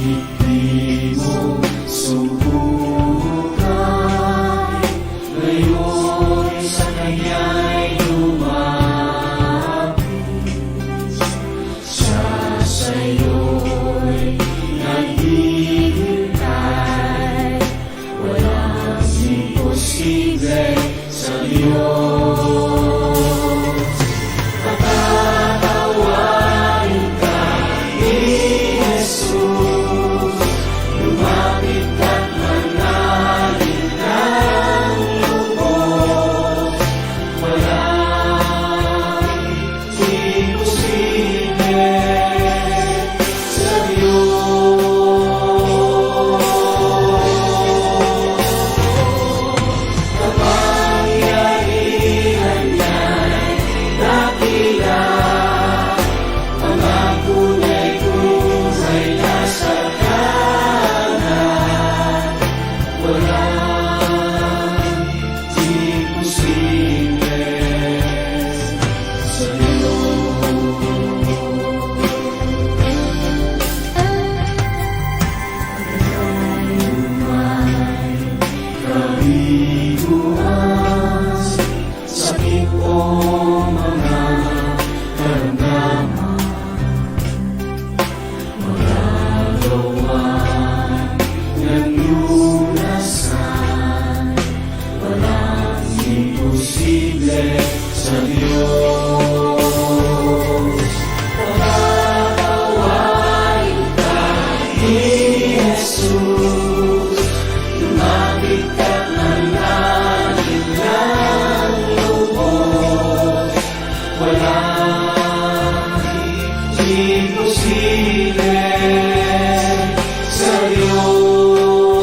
Di mo subukan, ngayon sa Kanya'y lumapit. Siya sa'yo'y naghihintay, walang imposible sa Diyos. Patatawarin ka ni Jesus, lumapit at manalin ng lubos. Walang imposible sa Diyos. Kapangyarihan niya'y dakila, pangako niya'y buhay na sa kanan. Walang imposible sa Diyos. Kabiguan, sakit o mga karamdaman, magagawan ng lunasan. Walang imposible sa Diyos. Patatawarin ka ni Jesus, lumapit at manalin ng lubos. Walang imposible sa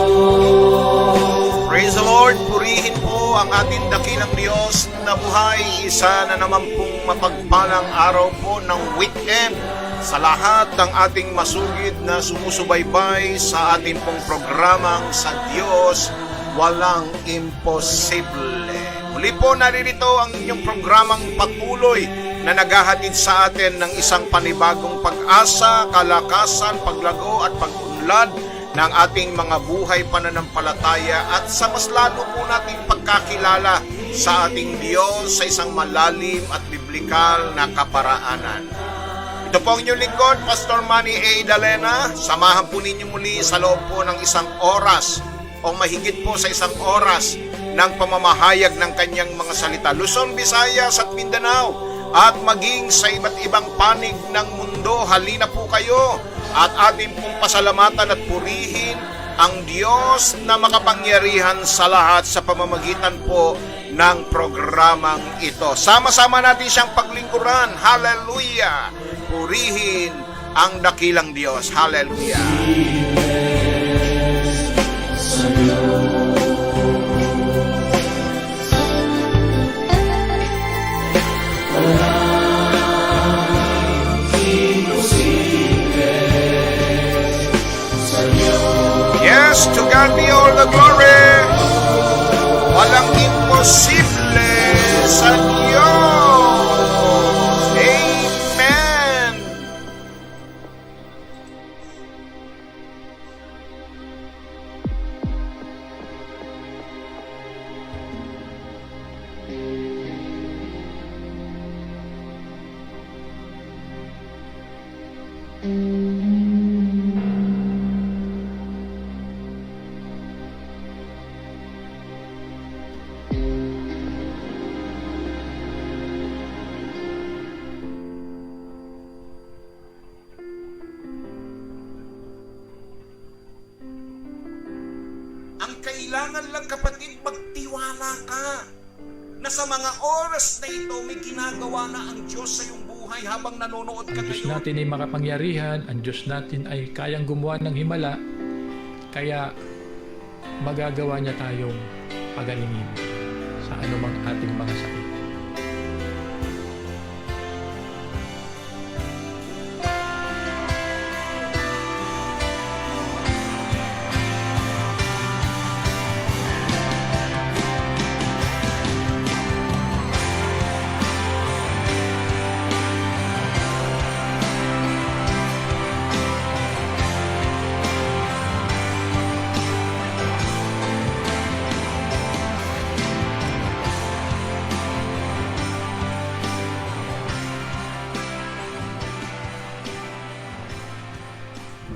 Diyos. Praise the Lord! Purihin po ang ating dakilang Diyos na buhay. Isa na naman pong mapagpalang araw po ng weekend sa lahat ng ating masugid na sumusubaybay sa ating pong programang Sa Diyos Walang Imposible. Muli po naririto ang inyong programang patuloy na naghahatid sa atin ng isang panibagong pag-asa, kalakasan, paglago at pag-unlad ng ating mga buhay pananampalataya at sa mas lalo po nating pagkakilala sa ating Diyos sa isang malalim at biblikal na kaparaanan. Ito po ang inyong lingkod, Pastor Manny A. Dalena. Samahan po ninyo muli sa loob po ng isang oras o mahigit po sa isang oras ng pamamahayag ng kanyang mga salita. Luzon, Visayas at Mindanao at maging sa iba't ibang panig ng mundo. Halina po kayo at ating pong pasalamatan at purihin ang Diyos na makapangyarihan sa lahat sa pamamagitan po ng programang ito. Sama-sama natin siyang paglingkuran. Hallelujah! Purihin ang dakilang Diyos. Hallelujah! Sa Diyos. Walang imposible sa Diyos. Yes, to God be all the glory. Walang imposible sa Diyos. Amen. Ang kailangan lang, kapatid, magtiwala ka na sa mga oras na ito may ginagawa na ang Diyos sa iyong buhay habang nanonood ka Ang Diyos ngayon. natin ay makapangyarihan, ang Diyos natin ay kayang gumawa ng himala, kaya magagawa niya tayong pagalingin sa anumang ating mga sakit.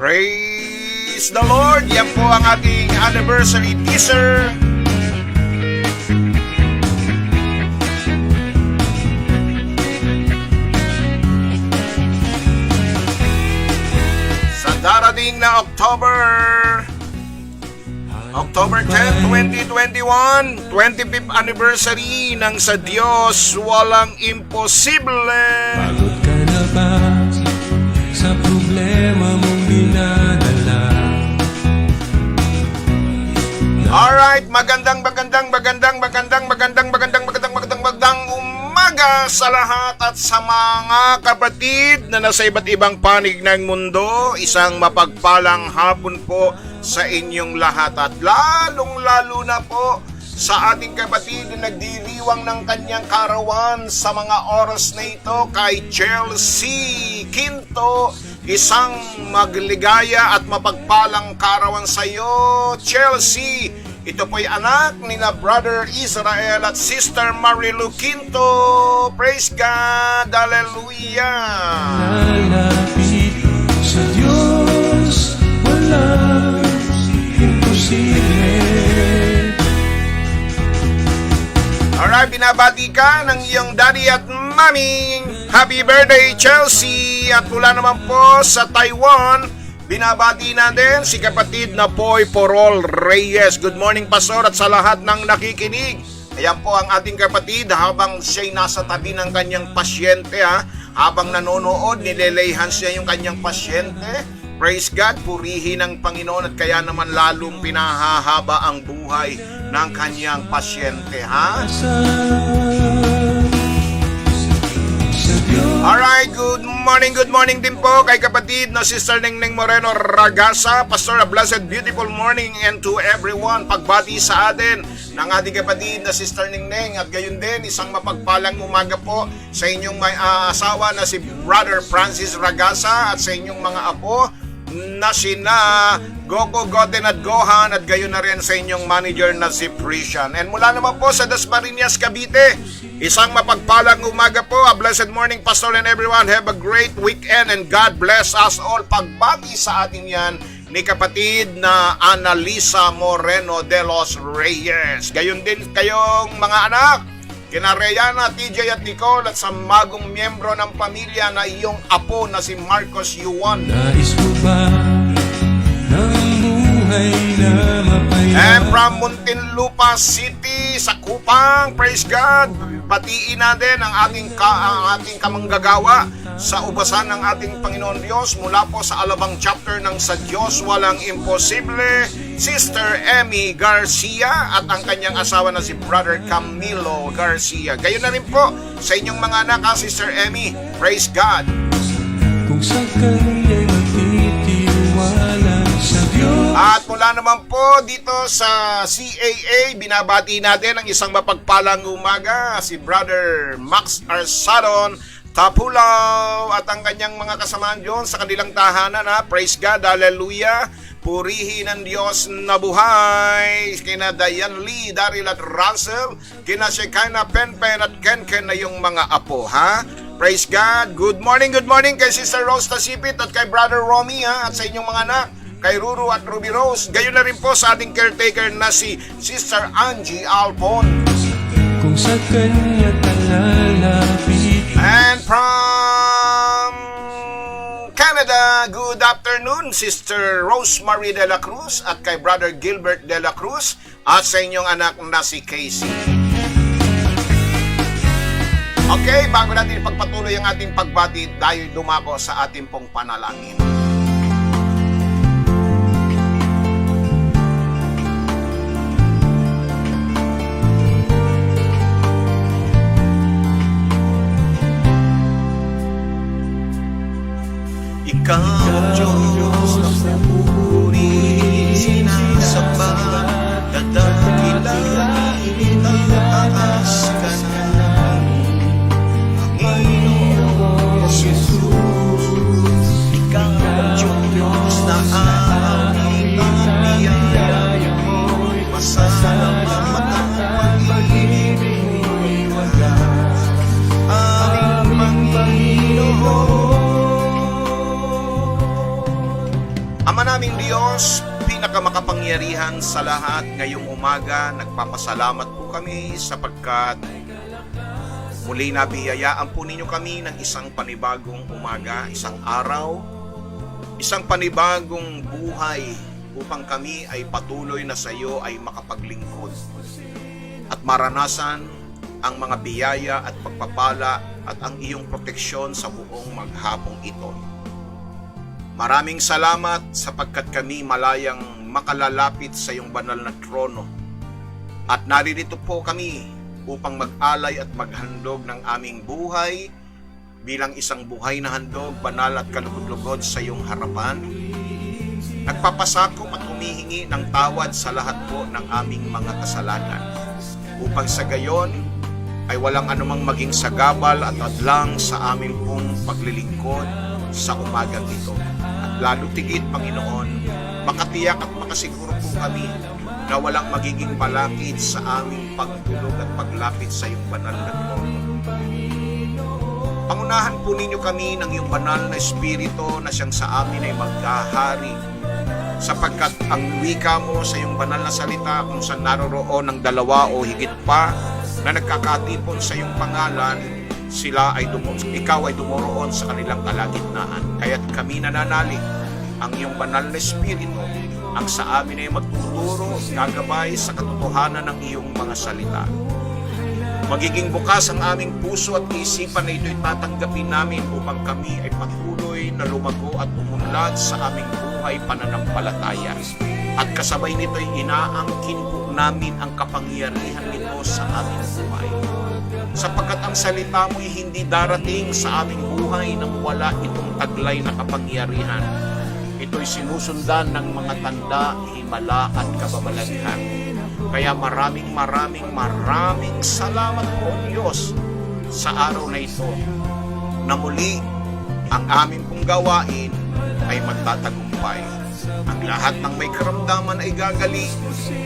Praise the Lord! Yan po ang ating anniversary teaser. Sa darating na October 10, 2021, 25th anniversary ng Sa Diyos Walang Imposible. Pagod ka na ba sa problema mong dinadala? Alright, magandang umaga sa lahat at sa mga kapatid na nasa iba't ibang panig ng mundo. Isang mapagpalang hapon po sa inyong lahat at lalong-lalo na po sa ating kapatid na nagdiriwang ng kanyang karawan sa mga oras na ito kay Chelsea Quinto. Isang magligaya at mapagpalang karawan sa iyo, Chelsea. Ito po'y anak ni na Brother Israel at Sister Marilu Quinto. Praise God! Hallelujah! Lalapit sa Diyos, walang imposible. Alright, binabati ka ng iyong daddy at mommy. Happy birthday, Chelsea! At mula naman po sa Taiwan, binabati natin si kapatid na Poy Porol Reyes. Good morning, Pastor, at sa lahat ng nakikinig. Ayan po ang ating kapatid habang siya'y nasa tabi ng kanyang pasyente. Habang nanonood, nilelehan siya yung kanyang pasyente. Praise God, purihin ang Panginoon at kaya naman lalong pinahahaba ang buhay ng kanyang pasyente. Alright, good morning din po kay kapatid na Sister Nengneng Moreno Ragasa. Pastor, a blessed, beautiful morning and to everyone. Pagbati sa atin ng ating kapatid na Sister Nengneng at gayon din isang mapagpalang umaga po sa inyong may asawa na si Brother Francis Ragasa at sa inyong mga apo na sina Goko, Goten at Gohan at gayon na rin sa inyong manager na si Prisian. And mula naman po sa Dasmariñas, Cavite, isang mapagpalang umaga po. A blessed morning, Pastor, and everyone. Have a great weekend and God bless us all. Pagbati sa atin yan ni kapatid na Analisa Moreno de los Reyes. Gayon din kayong mga anak, kina Reyana, TJ at Nicole at sa magong miyembro ng pamilya na iyong apo na si Marcos Yuan. Nais mo ba ng buhay na mapayapa? And from Muntinlupa City sa Kupang, praise God. Batiin natin ang ating kamanggagawa sa ubasan ng ating Panginoon Diyos mula po sa Alabang chapter ng Sa Diyos Walang Imposible, Sister Emmy Garcia at ang kanyang asawa na si Brother Camilo Garcia. Gayon na rin po sa inyong mga anak, Sister Emmy. Praise God. Kung sakali ay magtitiwala sa Diyos. At mula naman po dito sa CAA, binabati natin ang isang mapagpalang umaga, si Brother Max Arsadon Tapulaw at ang kanyang mga kasamaan Diyos sa kanilang tahanan. Praise God, hallelujah. Purihin ang Diyos na buhay. Kina Diane Lee, Daryl at Russell, kina Shekinah Penpen at Kenken na yung mga apo. Praise God. Good morning kay Sister Rose Tasipit at kay Brother Romy at sa inyong mga anak, kay Ruru at Ruby Rose. Gayon na rin po sa ating caretaker na si Sister Angie Alpon. Kung sa kanya talalapit. And from Canada, good afternoon, Sister Rosemary de la Cruz at kay Brother Gilbert de la Cruz at sa inyong anak na si Casey. Okay, bago natin ipagpatuloy ang ating pagbati, tayo dumako sa ating pong panalangin. Ikaw, Diyos, na pupuri, sinasamba, dadakilain, tataas ka na. Panginoon Jesus, Ikaw Diyos, pinakamakapangyarihan sa lahat, ngayong umaga, nagpapasalamat po kami sapagkat muli nabiyayaan po ninyo kami ng isang panibagong umaga, isang araw, isang panibagong buhay upang kami ay patuloy na sa iyo ay makapaglingkod at maranasan ang mga biyaya at pagpapala at ang iyong proteksyon sa buong maghapong ito. Maraming salamat sapagkat kami malayang makalalapit sa iyong banal na trono. At naririto po kami upang mag-alay at maghandog ng aming buhay bilang isang buhay na handog, banal at kalugod-lugod sa iyong harapan. Nagpapasakop at humihingi ng tawad sa lahat po ng aming mga kasalanan. Upang sa gayon ay walang anumang maging sagabal at adlang sa aming pong paglilingkod sa umagang ito. At lalo tigit, Panginoon, makatiyak at makasiguro po kami na walang magiging balakid sa aming pagtulog at paglapit sa iyong banal na trono. Pangunahan po ninyo kami ng iyong banal na espiritu na siyang sa amin ay maghahari, sapagkat ang wika mo sa iyong banal na salita kung saan naroroon ng dalawa o higit pa na nagkakatipon sa iyong pangalan, ikaw ay dumoroon sa kanilang kalagitnaan. Kaya't kami nananalig ang iyong banal na espiritu ang sa amin ay magtuturo, gagabay sa katotohanan ng iyong mga salita. Magiging bukas ang aming puso at isipan na ito'y tatanggapin namin upang kami ay patuloy na lumago at umunlad sa aming buhay pananampalataya. At kasabay nito'y inaangkin po namin ang kapangyarihan nito sa aming buhay. Sapagkat ang salita mo'y hindi darating sa aming buhay nang wala itong taglay na kapangyarihan. Ito'y sinusundan ng mga tanda, himala at kababalaghan. Kaya maraming salamat po, Diyos, sa araw na ito na muli ang aming pong gawain ay magtatagumpay. Ang lahat ng may karamdaman ay gagaling.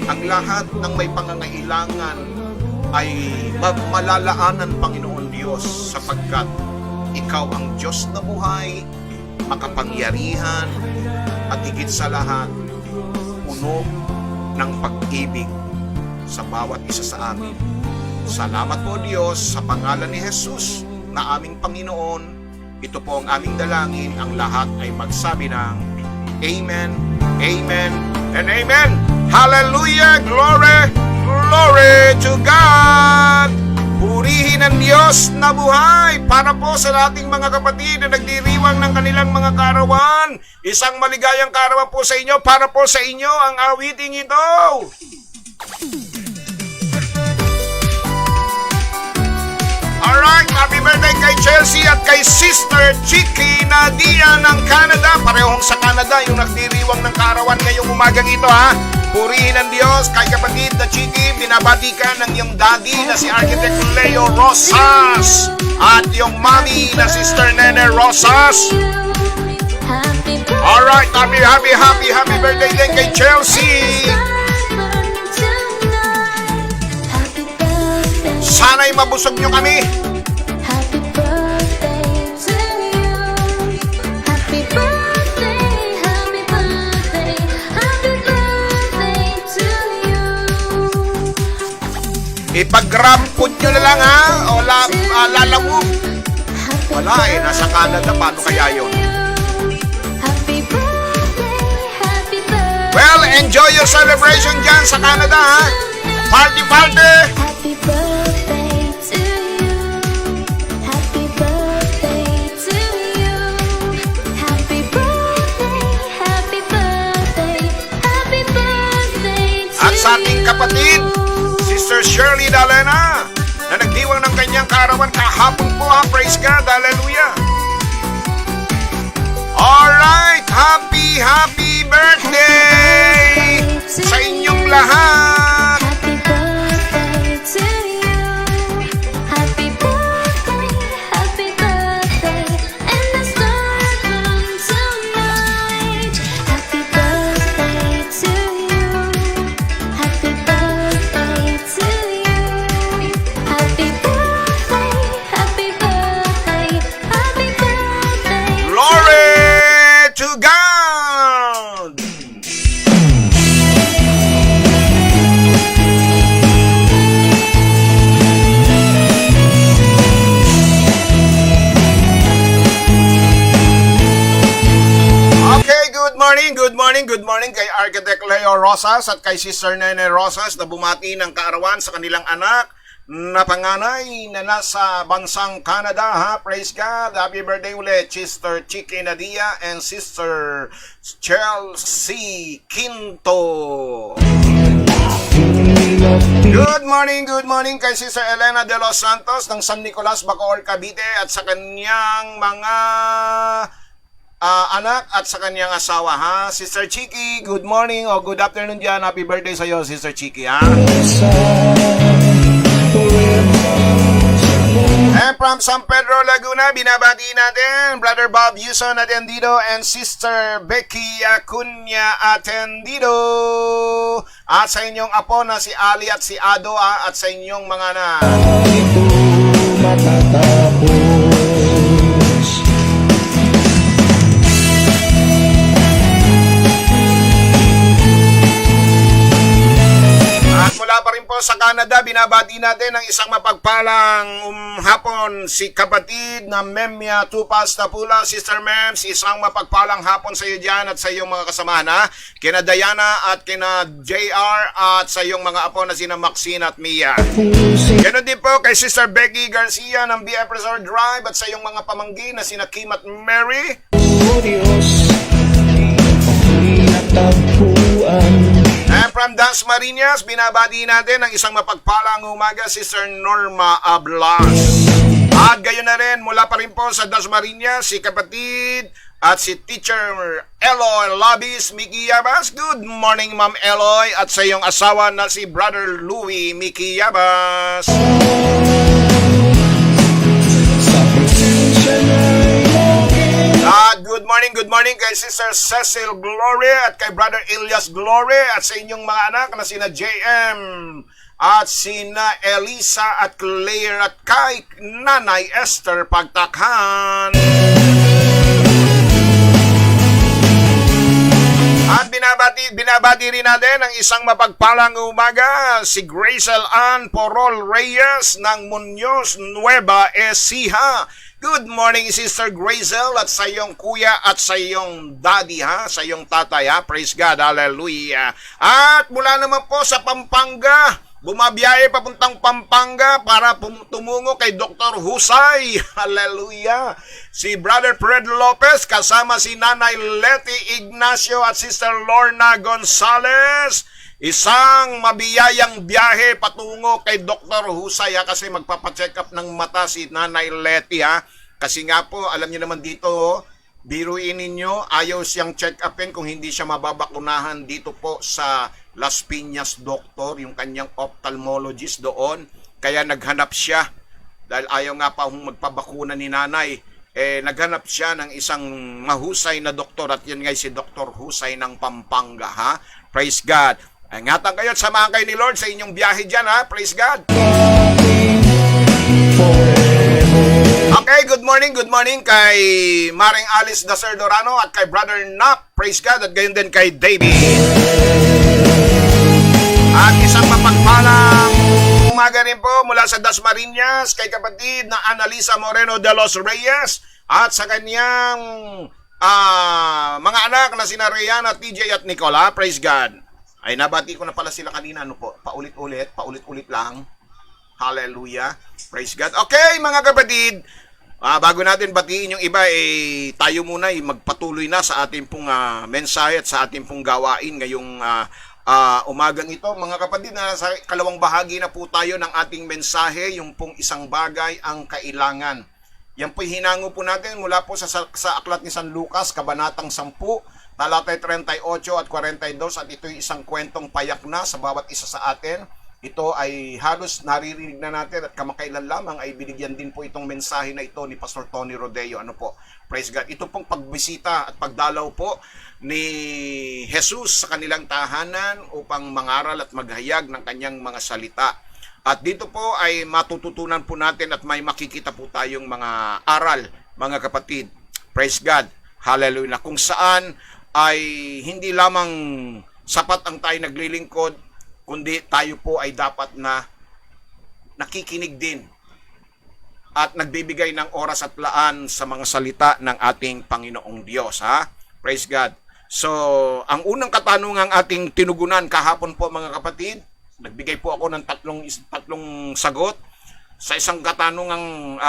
Ang lahat ng may pangangailangan ay malalaanan, Panginoon Diyos, sapagkat ikaw ang Diyos na buhay, makapangyarihan, at higit sa lahat, puno ng pag-ibig sa bawat isa sa amin. Salamat po, Diyos, sa pangalan ni Jesus na aming Panginoon. Ito po ang aming dalangin. Ang lahat ay magsabi ng Amen, Amen, and Amen. Hallelujah! Glory, glory to God! Purihin ang Diyos na buhay para po sa ating mga kapatid na nagdiriwang ng kanilang mga kaarawan. Isang maligayang kaarawan po sa inyo, para po sa inyo ang awiting ito. Alright, happy birthday kay Chelsea at kay Sister Chiki Nadia ng Canada. Parehong sa Canada yung nagdiriwang ng kaarawan ngayong umagang ito, ha. Purihin ang Diyos kay kapatid na Chiki. Binabati ka ng iyong daddy na si Architect Leo Rosas at yung mommy na Sister Nene Rosas. Alright, happy birthday din kay Chelsea. Sana'y mabusog nyo kami. Happy birthday to you. Happy birthday, happy birthday, happy birthday to you. Ipag-rampod nyo na lang, ha? O lalamog. Wala eh, nasa Canada, paano kaya yun? Happy birthday, happy birthday. Well, enjoy your celebration dyan sa Canada, ha? Party! Happy birthday to you. Happy birthday to you. Happy birthday, happy birthday, happy birthday to you. At sa ating kapatid, Sister Shirley Dalena, na nagdiwang ng kanyang kaarawan kahapon po, ha? Praise God, hallelujah. Alright, happy birthday sa inyong lahat. Happy birthday to you. Happy birthday, happy birthday, and the stars burn tonight. Happy birthday to you. Happy birthday to you. Happy birthday, happy birthday, happy birthday. Glory to God! good morning kay Architect Leo Rosas at kay Sister Nene Rosas na bumati ng kaarawan sa kanilang anak na panganay na nasa bansang Canada, ha? Praise God. Happy birthday ulit, Sister Chiki Nadia and Sister Chelsea Quinto. Good morning kay Sister Elena de los Santos ng San Nicolas, Bacoor, Cavite at sa kanyang mga anak at sa kanyang asawa, ha? Sister Chiki, good morning o good afternoon dyan. Happy birthday sa iyo, Sister Chiki, ha? And from San Pedro, Laguna, binabati natin Brother Bob Yuson Atendido and Sister Becky Acuña Atendido. At sa inyong apo na si Ali at si Ado, at sa inyong mga anak. Ito matatapos. At mula pa rin po sa Canada, binabati natin ang isang mapagpalang hapon si kapatid na Memia Tupas Tapula. Sister Mems, isang mapagpalang hapon sa iyo dyan at sa iyong mga kasamahan, ha? Kina Diana at kina JR at sa iyong mga apo na sina Maxine at Mia. Ganon din po kay Sister Becky Garcia ng BF Resort Drive at sa iyong mga pamangkin na sina Kim at Mary. O Diyos, natagpuan. And from Dasmariñas, binabati natin ang isang mapagpalang umaga, Sister Norma Ablas. At gayon na rin, mula pa rin po sa Dasmariñas, si kapatid at si Teacher Eloy Labis Miki Yabas. Good morning, Ma'am Eloy, at sa iyong asawa na si Brother Louie Miki Yabas. Sa presensya na'y At good morning kay Sister Cecil Glory at kay Brother Elias Glory at sa inyong mga anak na sina JM at sina Elisa at Claire at kay Nanay Esther Pagtakhan. At binabati rin natin ang isang mapagpalang umaga, si Gracel Ann Porol Reyes ng Muñoz, Nueva Ecija. Good morning, Sister Gracel, at sa iyong kuya at sa iyong daddy, ha? Sa iyong tatay, ha? Praise God, hallelujah. At mula naman po sa Pampanga, bumabiyahe papuntang Pampanga para tumungo kay Dr. Husay. Hallelujah. Si Brother Fred Lopez kasama si Nanay Letty Ignacio at Sister Lorna Gonzalez. Isang mabiyayang biyahe patungo kay Dr. Husay, ha, kasi magpapacheck up ng mata si Nanay Letty, ha. Kasi nga po, alam niyo naman dito, biruin ninyo, ayaw siyang check upin kung hindi siya mababakunahan dito po sa Las Piñas Doctor, yung kanyang ophthalmologist doon. Kaya naghanap siya, dahil ayaw nga pa magpabakuna ni Nanay, naghanap siya ng isang mahusay na doktor, at yun nga si Dr. Husay ng Pampanga, ha. Praise God. Ingatan kayo at samahan kayo ni Lord sa inyong biyahe dyan, ha. Praise God. Okay, good morning kay Maring Alice Dacer Dorano at kay Brother Nap. Praise God. At gayon din kay David. At isang mapagpalang umaga rin po mula sa Dasmariñas kay kapatid na Analisa Moreno de los Reyes at sa kanyang mga anak na sina Reyana, TJ at Nicola. Praise God. Ay, nabati ko na pala sila kanina, ano po, paulit-ulit lang. Hallelujah. Praise God. Okay, mga kapatid, bago natin batiin yung iba, tayo muna magpatuloy na sa ating pong mensahe at sa ating pong gawain ngayong umagang ito. Mga kapatid, sa kalawang bahagi na po tayo ng ating mensahe, yung pong isang bagay ang kailangan. Yan po'y hinango po natin mula po sa aklat ni San Lucas, Kabanatang 10, talatay 38 at 42, at ito'y isang kwentong payak na sa bawat isa sa atin. Ito ay halos naririnig na natin at kamakailan lamang ay binigyan din po itong mensahe na ito ni Pastor Tony Rodeo. Ano po? Praise God. Ito pong pagbisita at pagdalaw po ni Jesus sa kanilang tahanan upang mangaral at maghayag ng kanyang mga salita. At dito po ay matututunan po natin at may makikita po tayong mga aral, mga kapatid. Praise God. Hallelujah. Kung saan ay hindi lamang sapat ang tayo naglilingkod, kundi tayo po ay dapat na nakikinig din at nagbibigay ng oras at laan sa mga salita ng ating Panginoong Diyos, ha? Praise God. So, ang unang katanungang ating tinugunan kahapon po mga kapatid, nagbigay po ako ng tatlong sagot sa isang katanungang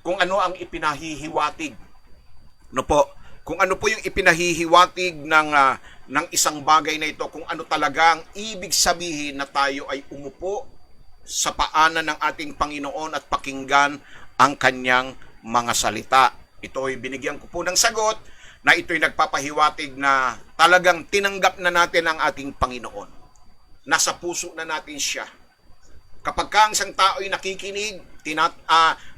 kung ano ang ipinahihiwatig. No po, kung ano po yung ipinahihiwatig ng isang bagay na ito, kung ano talaga ang ibig sabihin na tayo ay umupo sa paanan ng ating Panginoon at pakinggan ang kanyang mga salita. Ito ay binigyan ko po ng sagot na ito'y nagpapahiwatig na talagang tinanggap na natin ang ating Panginoon. Nasa puso na natin siya. Kapag ang isang tao ay nakikinig,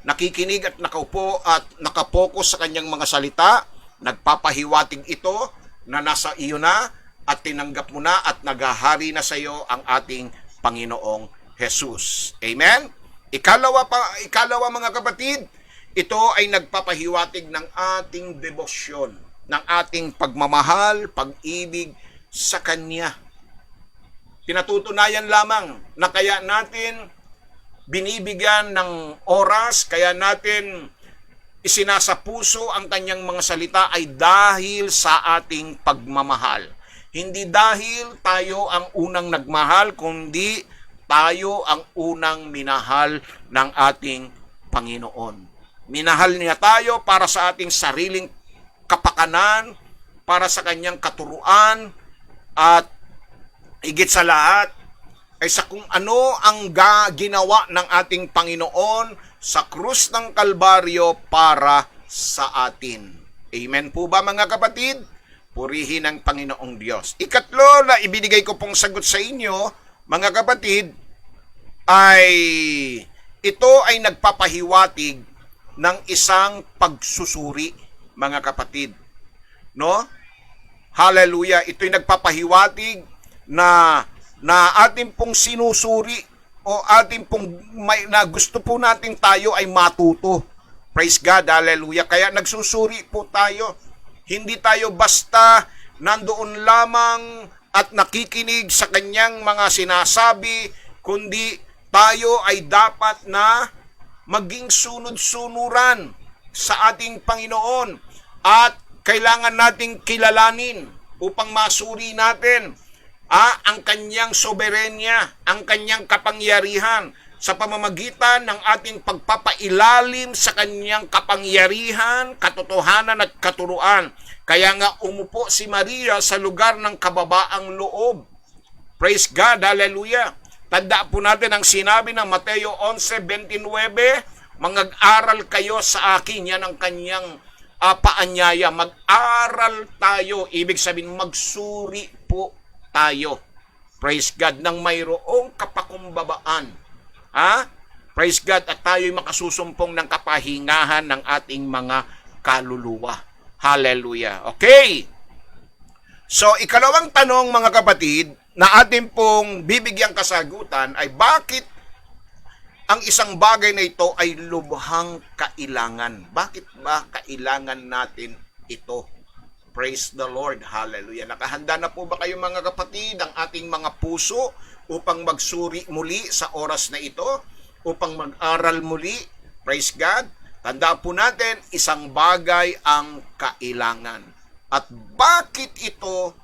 nakikinig at nakaupo at nakapokus sa kanyang mga salita, nagpapahiwatig ito na nasa iyo na at tinanggap mo na at naghahari na sa iyo ang ating Panginoong Jesus. Amen? Ikalawa mga kapatid, ito ay nagpapahiwatig ng ating debosyon, ng ating pagmamahal, pag-ibig sa Kanya. Pinatutunayan lamang na kaya natin binibigyan ng oras, kaya natin isinasapuso ang Kanyang mga salita ay dahil sa ating pagmamahal. Hindi dahil tayo ang unang nagmahal, kundi tayo ang unang minahal ng ating Panginoon. Minahal niya tayo para sa ating sariling kapakanan, para sa kanyang katuruan, at higit sa lahat ay sa kung ano ang ginawa ng ating Panginoon sa krus ng Kalbaryo para sa atin. Amen po ba mga kapatid? Purihin ang Panginoong Diyos. Ikatlo na ibinigay ko pong sagot sa inyo, mga kapatid, ay ito ay nagpapahiwatig ng isang pagsusuri, mga kapatid. No? Hallelujah. Ito'y nagpapahiwatig na ating pong sinusuri o ating pong na gusto po nating tayo ay matuto. Praise God. Hallelujah. Kaya nagsusuri po tayo. Hindi tayo basta nandoon lamang at nakikinig sa kanyang mga sinasabi, kundi tayo ay dapat na maging sunod-sunuran sa ating Panginoon at kailangan nating kilalanin upang masuri natin ang kanyang soberenya, ang kanyang kapangyarihan sa pamamagitan ng ating pagpapailalim sa kanyang kapangyarihan, katotohanan at katuruan. Kaya nga umupo si Maria sa lugar ng kababaang loob. Praise God, hallelujah. Tanda po natin ang sinabi ng Mateo 11:29, mag-aral kayo sa akin, yan ang kanyang paanyaya. Mag-aral tayo, ibig sabihin magsuri po tayo. Praise God, ng mayroong kapakumbabaan. Praise God, at tayo'y makasusumpong ng kapahingahan ng ating mga kaluluwa. Hallelujah. Okay. So, ikalawang tanong mga kapatid, na atin pong bibigyang kasagutan ay bakit ang isang bagay na ito ay lubhang kailangan. Bakit ba kailangan natin ito? Praise the Lord. Hallelujah. Nakahanda na po ba kayo mga kapatid ang ating mga puso upang magsuri muli sa oras na ito? Upang mag-aral muli? Praise God. Tandaan po natin, isang bagay ang kailangan. At bakit ito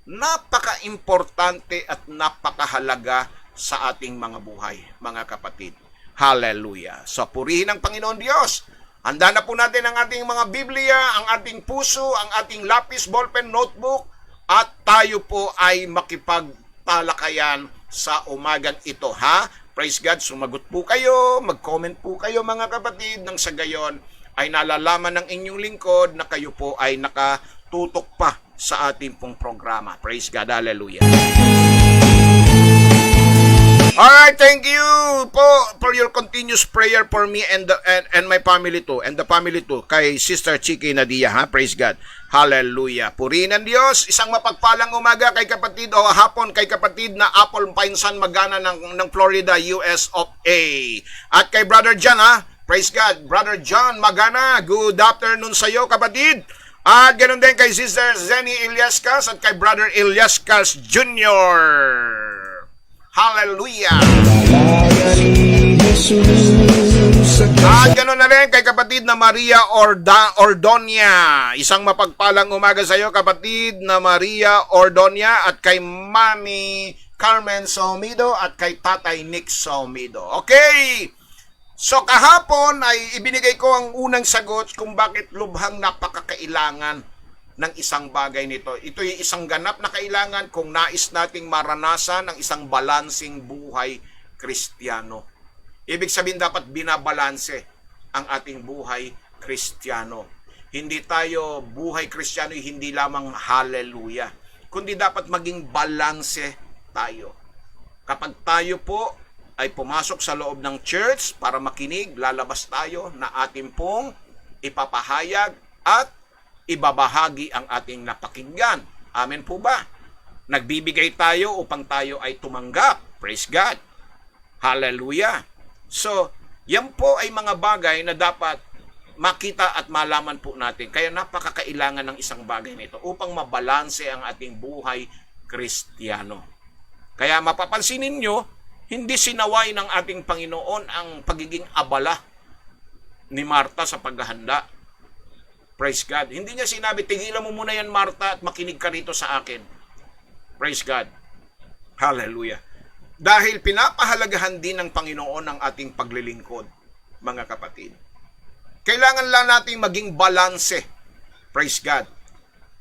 napaka-importante at napakahalaga sa ating mga buhay, mga kapatid. Hallelujah. So, purihin ang Panginoon Diyos. Handa na po natin ang ating mga Biblia, ang ating puso, ang ating lapis, ballpen, notebook, at tayo po ay makipagtalakayan sa umagang ito, ha? Praise God, sumagot po kayo, mag-comment po kayo mga kapatid, nang sa gayon ay nalalaman ng inyong lingkod na kayo po ay nakatutok pa sa ating pong programa. Praise God, hallelujah. Alright, thank you po for your continuous prayer for me and my family too, and the family too, kay Sister Chiki Nadia, ha? Praise God, hallelujah. Purihin ang Diyos. Isang mapagpalang umaga kay kapatid o hapon kay kapatid na Apple Pinsan Magana ng Florida, US of A. At kay Brother John, ha? Praise God, Brother John Magana, good afternoon sa iyo kapatid. At ganoon din kay Sister Zenny Iliascas at kay Brother Iliascas Jr. Hallelujah! Lalayan ni Jesus sa At kasa. ganoon na rin kay kapatid na Maria Ordonia. Isang mapagpalang umaga sa iyo, kapatid na Maria Ordonia, at kay Mami Carmen Somido at kay Tatay Nick Somido. Okay! So kahapon ay ibinigay ko ang unang sagot kung bakit lubhang napakakailangan ng isang bagay nito. Ito ay isang ganap na kailangan kung nais nating maranasan ang isang balansing buhay Kristiyano. Ibig sabihin dapat binabalanse ang ating buhay Kristiyano. Hindi tayo buhay Kristiyano hindi lamang hallelujah, kundi dapat maging balanse tayo. Kapag tayo po ay pumasok sa loob ng church para makinig, lalabas tayo na ating pong ipapahayag at ibabahagi ang ating napakinggan. Amen po ba? Nagbibigay tayo upang tayo ay tumanggap. Praise God. Hallelujah. So, yan po ay mga bagay na dapat makita at malaman po natin. Kaya napakakailangan ng isang bagay nito upang mabalanse ang ating buhay Kristiyano. Kaya mapapansin ninyo, hindi sinaway ng ating Panginoon ang pagiging abala ni Marta sa paghahanda. Praise God. Hindi niya sinabi, tigilan mo muna yan Marta at makinig ka rito sa akin. Praise God. Hallelujah. Dahil pinapahalagahan din ng Panginoon ang ating paglilingkod, mga kapatid. Kailangan lang nating maging balanse. Praise God.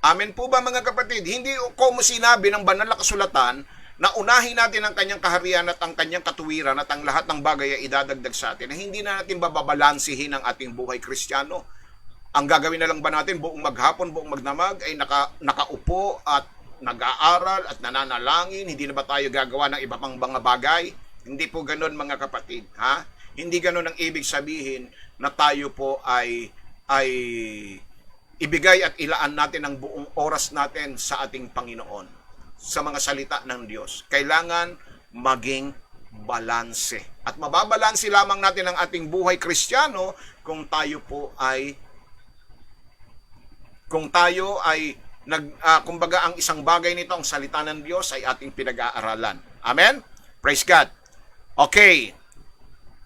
Amen po ba mga kapatid? Hindi ko sinabi ng banal na kasulatan na unahin natin ang kanyang kaharian at ang kanyang katuwiran at ang lahat ng bagay ay idadagdag sa atin na hindi na natin bababalansihin ang ating buhay Kristiyano. Ang gagawin na lang ba natin buong maghapon, buong magdamag ay nakaupo at nag-aaral at nananalangin? Hindi na ba tayo gagawa ng iba pang mga bagay? Hindi po ganoon mga kapatid. Ha? Hindi ganoon ang ibig sabihin na tayo po ay ibigay at ilaan natin ang buong oras natin sa ating Panginoon, sa mga salita ng Diyos. Kailangan maging balanse. At mababalanse lamang natin ang ating buhay Kristiyano kung tayo ay kumbaga ang isang bagay nito, ang salita ng Diyos ay ating pinag-aaralan. Amen? Praise God. Okay.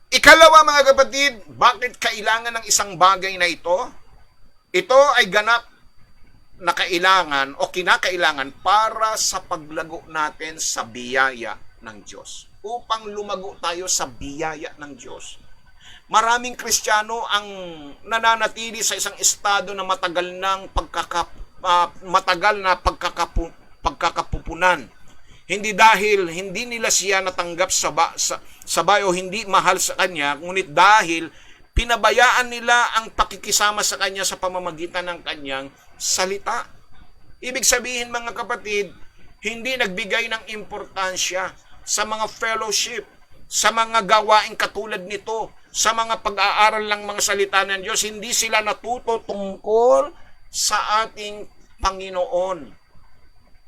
Ikalawa mga kapatid, bakit kailangan ng isang bagay na ito? Ito ay ganap na kailangan o kinakailangan para sa paglago natin sa biyaya ng Diyos. Upang lumago tayo sa biyaya ng Diyos. Maraming Kristiyano ang nananatili sa isang estado na matagal na pagkakapupunan. Hindi dahil hindi nila siya natanggap sa bayo, hindi mahal sa kanya, ngunit dahil pinabayaan nila ang pakikisama sa kanya sa pamamagitan ng kanyang salita. Ibig sabihin mga kapatid, hindi nagbigay ng importansya sa mga fellowship, sa mga gawain katulad nito, sa mga pag-aaral ng mga salita ng Diyos. Hindi sila natuto tungkol sa ating Panginoon.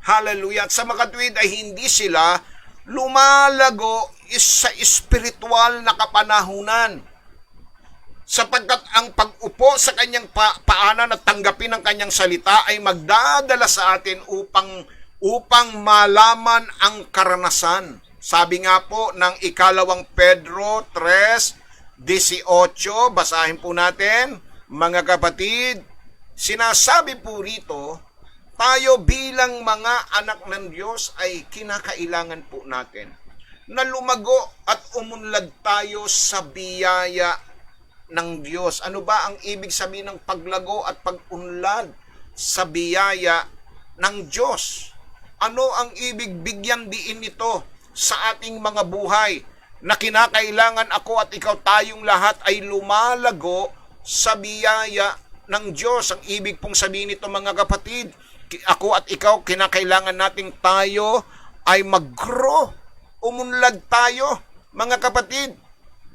Hallelujah. At sa makatuwid ay hindi sila lumalago sa espiritual na kapanahunan. Sapagkat ang pag-upo sa kanyang paanan at tanggapin ang kanyang salita ay magdadala sa atin upang malaman ang karanasan. Sabi nga po ng ikalawang Pedro 3:18, basahin po natin, mga kapatid, sinasabi po rito, tayo bilang mga anak ng Diyos ay kinakailangan po natin na lumago at umunlad tayo sa biyaya ng Diyos. Ano ba ang ibig sabihin ng paglago at pag-unlad sa biyaya ng Diyos? Ano ang ibig bigyan diin nito sa ating mga buhay na kinakailangan ako at ikaw tayong lahat ay lumalago sa biyaya ng Diyos? Ang ibig pong sabihin nito mga kapatid, ako at ikaw kinakailangan nating tayo ay mag-grow, umunlad tayo mga kapatid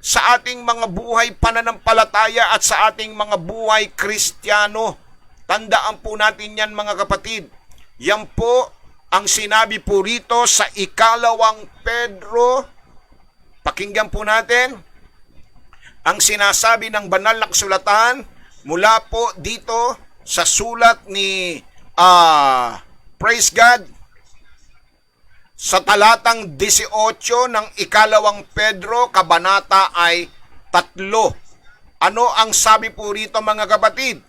sa ating mga buhay pananampalataya at sa ating mga buhay Kristiyano. Tandaan po natin yan mga kapatid. Yan po ang sinabi po rito sa ikalawang Pedro. Pakinggan po natin ang sinasabi ng banal na kasulatan mula po dito sa sulat ni praise God, sa talatang 18 ng ikalawang Pedro, kabanata ay 3. Ano ang sabi po rito mga kapatid?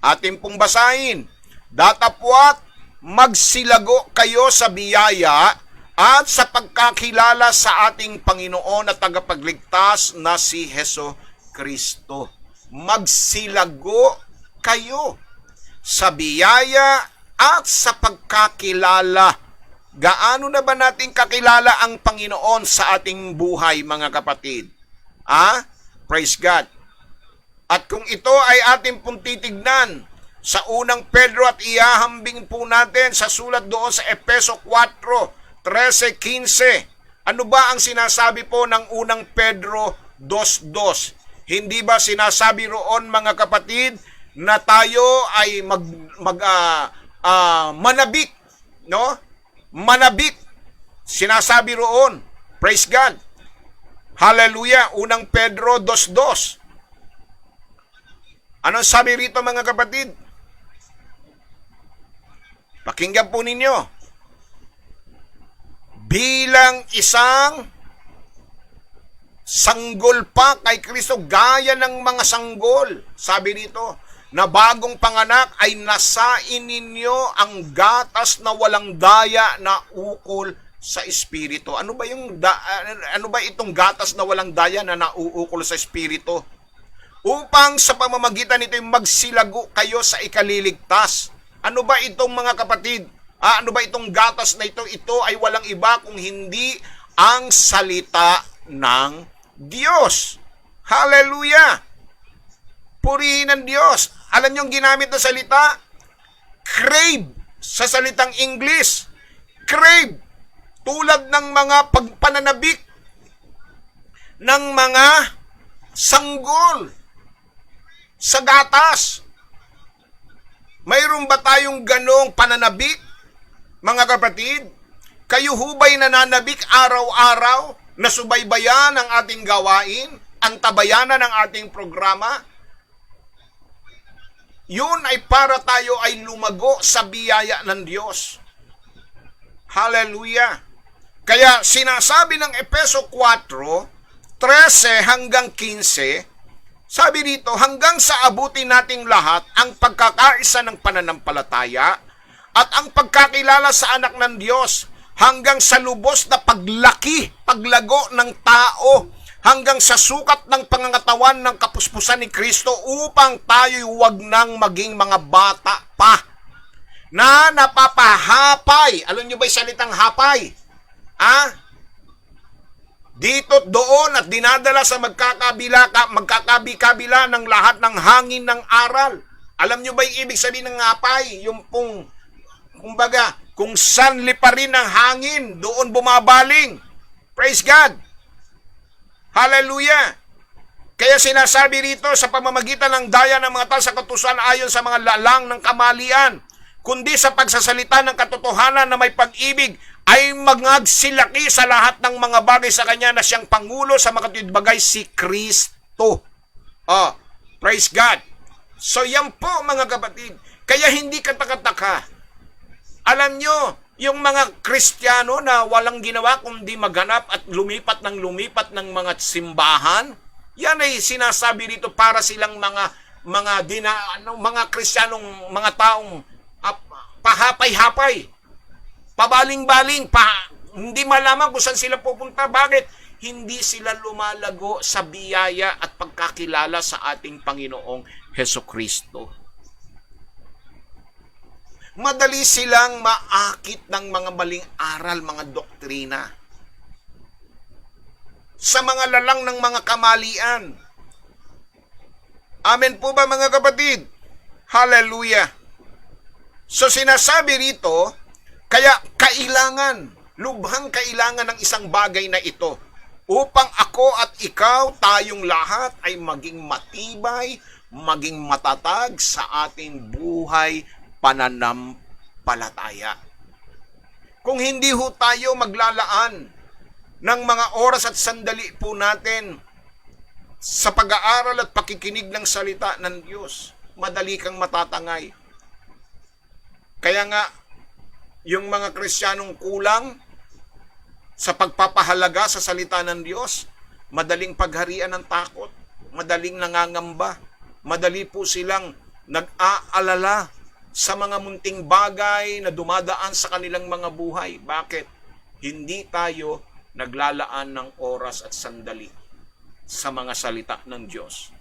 Ating pong basahin. Datapwat, magsilago kayo sa biyaya at sa pagkakilala sa ating Panginoon at tagapagligtas na si Heso Kristo. Magsilago kayo sa biyaya at sa pagkakilala. Gaano na ba natin kakilala ang Panginoon sa ating buhay mga kapatid? Praise God. At kung ito ay ating pong titignan sa unang Pedro at ihahambing po natin sa sulat doon sa Efeso 4:13-15. Ano ba ang sinasabi po ng unang Pedro 2:2? Hindi ba sinasabi roon mga kapatid na tayo ay manabik, no? Manabik. Sinasabi roon. Praise God. Hallelujah. Unang Pedro 2:2. Anong sabi rito mga kapatid? Pakinggan po ninyo. Bilang isang sanggol pa kay Kristo, gaya ng mga sanggol, sabi dito, na bagong panganak ay nasain ninyo ang gatas na walang daya na ukol sa espiritu. Ano ba itong gatas na walang daya na nauukol sa espiritu? Upang sa pamamagitan nito magsilago kayo sa ikaliligtas. Ano ba itong mga kapatid? Ano ba itong gatas na ito? Ito ay walang iba kung hindi ang salita ng Diyos. Hallelujah! Purihin ng Diyos. Alam niyo ang ginamit na salita? Crave. Sa salitang English. Crave. Tulad ng mga pagpananabik ng mga sanggol sa gatas. Mayroon ba tayong ganong pananabik, mga kapatid? Kayo hubay nananabik araw-araw na subaybayan ang ating gawain, ang tabayanan ng ating programa? Yun ay para tayo ay lumago sa biyaya ng Diyos. Hallelujah! Kaya sinasabi ng Efeso 4:13-15, sabi dito, hanggang sa abutin nating lahat ang pagkakaisa ng pananampalataya at ang pagkakilala sa anak ng Diyos, hanggang sa lubos na paglago ng tao, hanggang sa sukat ng pangangatawan ng kapuspusan ni Kristo, upang tayo'y huwag nang maging mga bata pa na napapahapay. Alam niyo ba yung salitang hapay? Dito doon at dinadala sa magkakabi-kabila ng lahat ng hangin ng aral. Alam niyo ba yung ibig sabihin ng hapay? Yung pong, kumbaga, kung saan liparin ng hangin, doon bumabaling. Praise God! Hallelujah! Kaya sinasabi rito sa pamamagitan ng daya ng mga tao sa katusan ayon sa mga lalang ng kamalian, kundi sa pagsasalita ng katotohanan na may pag-ibig, ay magsilaki sa lahat ng mga bagay sa Kanya na siyang Pangulo sa makatwid bagay, si Kristo. Praise God! So yan po mga kapatid. Kaya hindi katakataka. Alam nyo, yung mga Kristiyano na walang ginawa kundi maghanap at lumipat ng mga simbahan, yan ay sinasabi dito para silang mga Kristiyanong, mga taong pahapay-hapay, pabaling-baling, hindi malaman kung saan sila pupunta. Bakit? Hindi sila lumalago sa biyaya at pagkakilala sa ating Panginoong Heso Kristo. Madali silang maakit ng mga maling aral, mga doktrina, sa mga lalang ng mga kamalian. Amen po ba mga kapatid? Hallelujah! So sinasabi rito, kaya lubhang kailangan ng isang bagay na ito upang ako at ikaw, tayong lahat ay maging matibay, maging matatag sa ating buhay pananampalataya. Kung hindi ho tayo maglalaan ng mga oras at sandali po natin sa pag-aaral at pakikinig ng salita ng Diyos, madali kang matatangay. Kaya nga, yung mga Kristiyanong kulang sa pagpapahalaga sa salita ng Diyos, madaling pagharian ng takot. madaling nangangamba. Madali po silang nag-aalala sa mga munting bagay na dumadaan sa kanilang mga buhay. Bakit? Hindi tayo naglalaan ng oras at sandali sa mga salita ng Diyos.